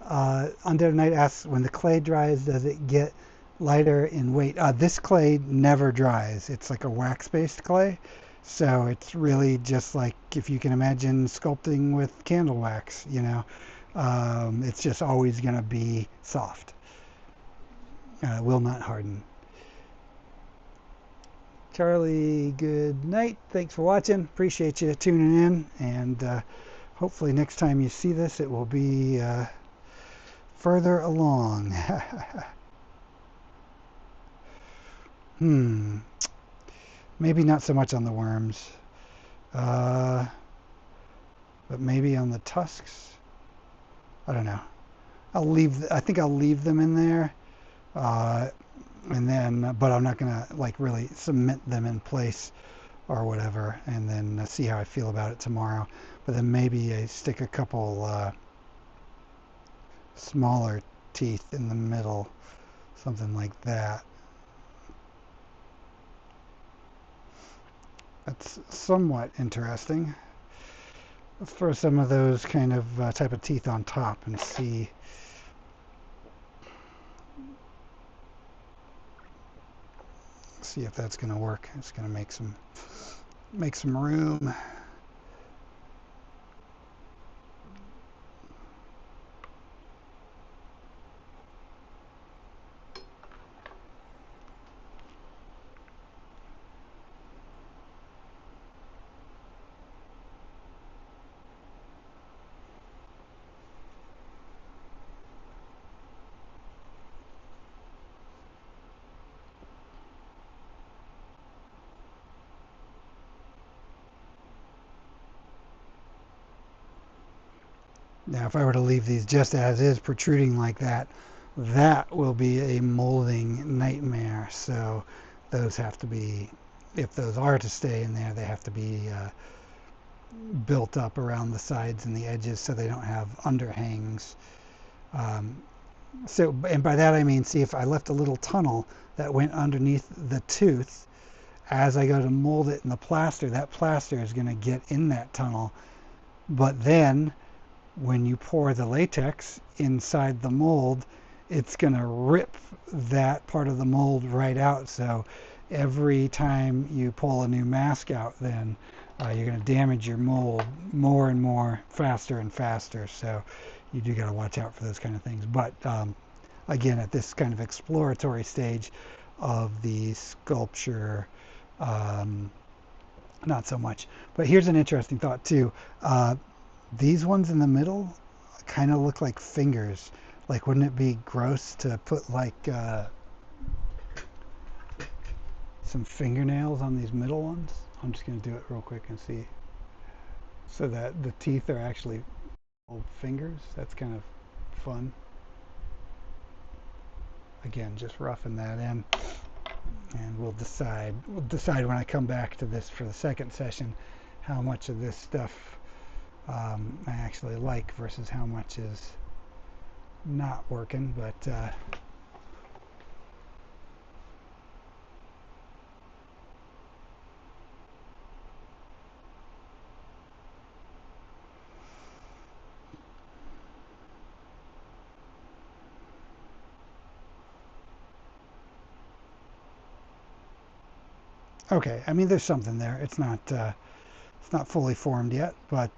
Undead Knight asks, when the clay dries, does it get lighter in weight? This clay never dries. It's like a wax-based clay. So it's really just like if you can imagine sculpting with candle wax, you know. It's just always going to be soft. Will not harden. Charlie, good night. Thanks for watching. Appreciate you tuning in. And hopefully next time you see this, it will be further along. Maybe not so much on the worms, but maybe on the tusks. I don't know. I think I'll leave them in there, and then, but I'm not gonna like really cement them in place or whatever, and then see how I feel about it tomorrow. But then maybe I stick a couple smaller teeth in the middle, something like that. That's somewhat interesting. Let's throw some of those kind of type of teeth on top and see. See if that's going to work. It's going to make some room. Now, if I were to leave these just as is, protruding like that, that will be a molding nightmare. So those have to be, if those are to stay in there, they have to be built up around the sides and the edges so they don't have underhangs. So, and by that I mean, see, if I left a little tunnel that went underneath the tooth, as I go to mold it in the plaster, that plaster is going to get in that tunnel. But then when you pour the latex inside the mold, it's going to rip that part of the mold right out. So every time you pull a new mask out, then you're going to damage your mold more and more, faster and faster. So you do got to watch out for those kind of things. But again, at this kind of exploratory stage of the sculpture, um, not so much. But here's an interesting thought too. These ones in the middle kind of look like fingers. Like, wouldn't it be gross to put like some fingernails on these middle ones? I'm just going to do it real quick and see. So that the teeth are actually old fingers. That's kind of fun. Again, just roughing that in. And we'll decide when I come back to this for the second session how much of this stuff I actually like versus how much is not working. But okay, I mean, there's something there. It's not fully formed yet, but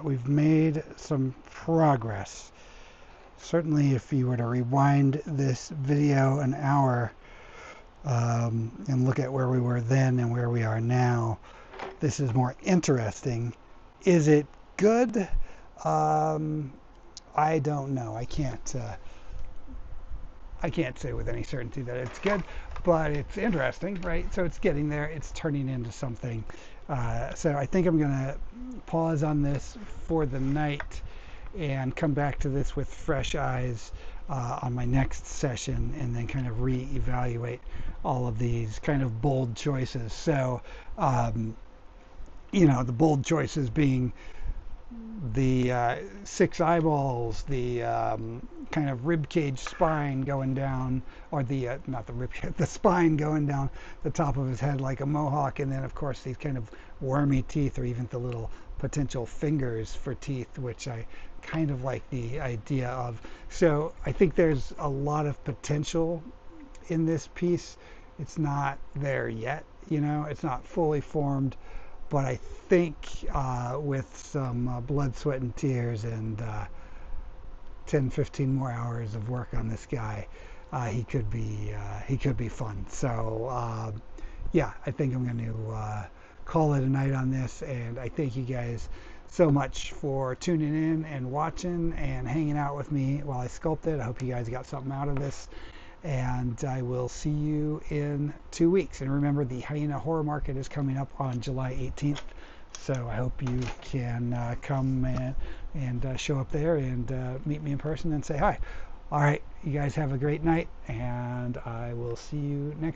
we've made some progress. Certainly, if you were to rewind this video an hour and look at where we were then and where we are now, this is more interesting. Is it good? I don't know. I can't say with any certainty that it's good, but it's interesting, right? So it's getting there. It's turning into something. So I think I'm going to pause on this for the night and come back to this with fresh eyes on my next session, and then kind of re-evaluate all of these kind of bold choices. So, the bold choices being the 6 eyeballs, the kind of rib cage spine going down, or the not the rib cage, the spine going down the top of his head like a mohawk, and then of course these kind of wormy teeth, or even the little potential fingers for teeth, which I kind of like the idea of. So I think there's a lot of potential in this piece. It's not there yet, it's not fully formed. But I think with some blood, sweat, and tears, and 10, 15 more hours of work on this guy, he could be fun. So yeah, I think I'm going to call it a night on this, and I thank you guys so much for tuning in and watching and hanging out with me while I sculpted. I hope you guys got something out of this. And I will see you in 2 weeks. And remember, the Hyena Horror Market is coming up on July 18th. So I hope you can come and show up there and meet me in person and say hi. All right, you guys have a great night, and I will see you next time.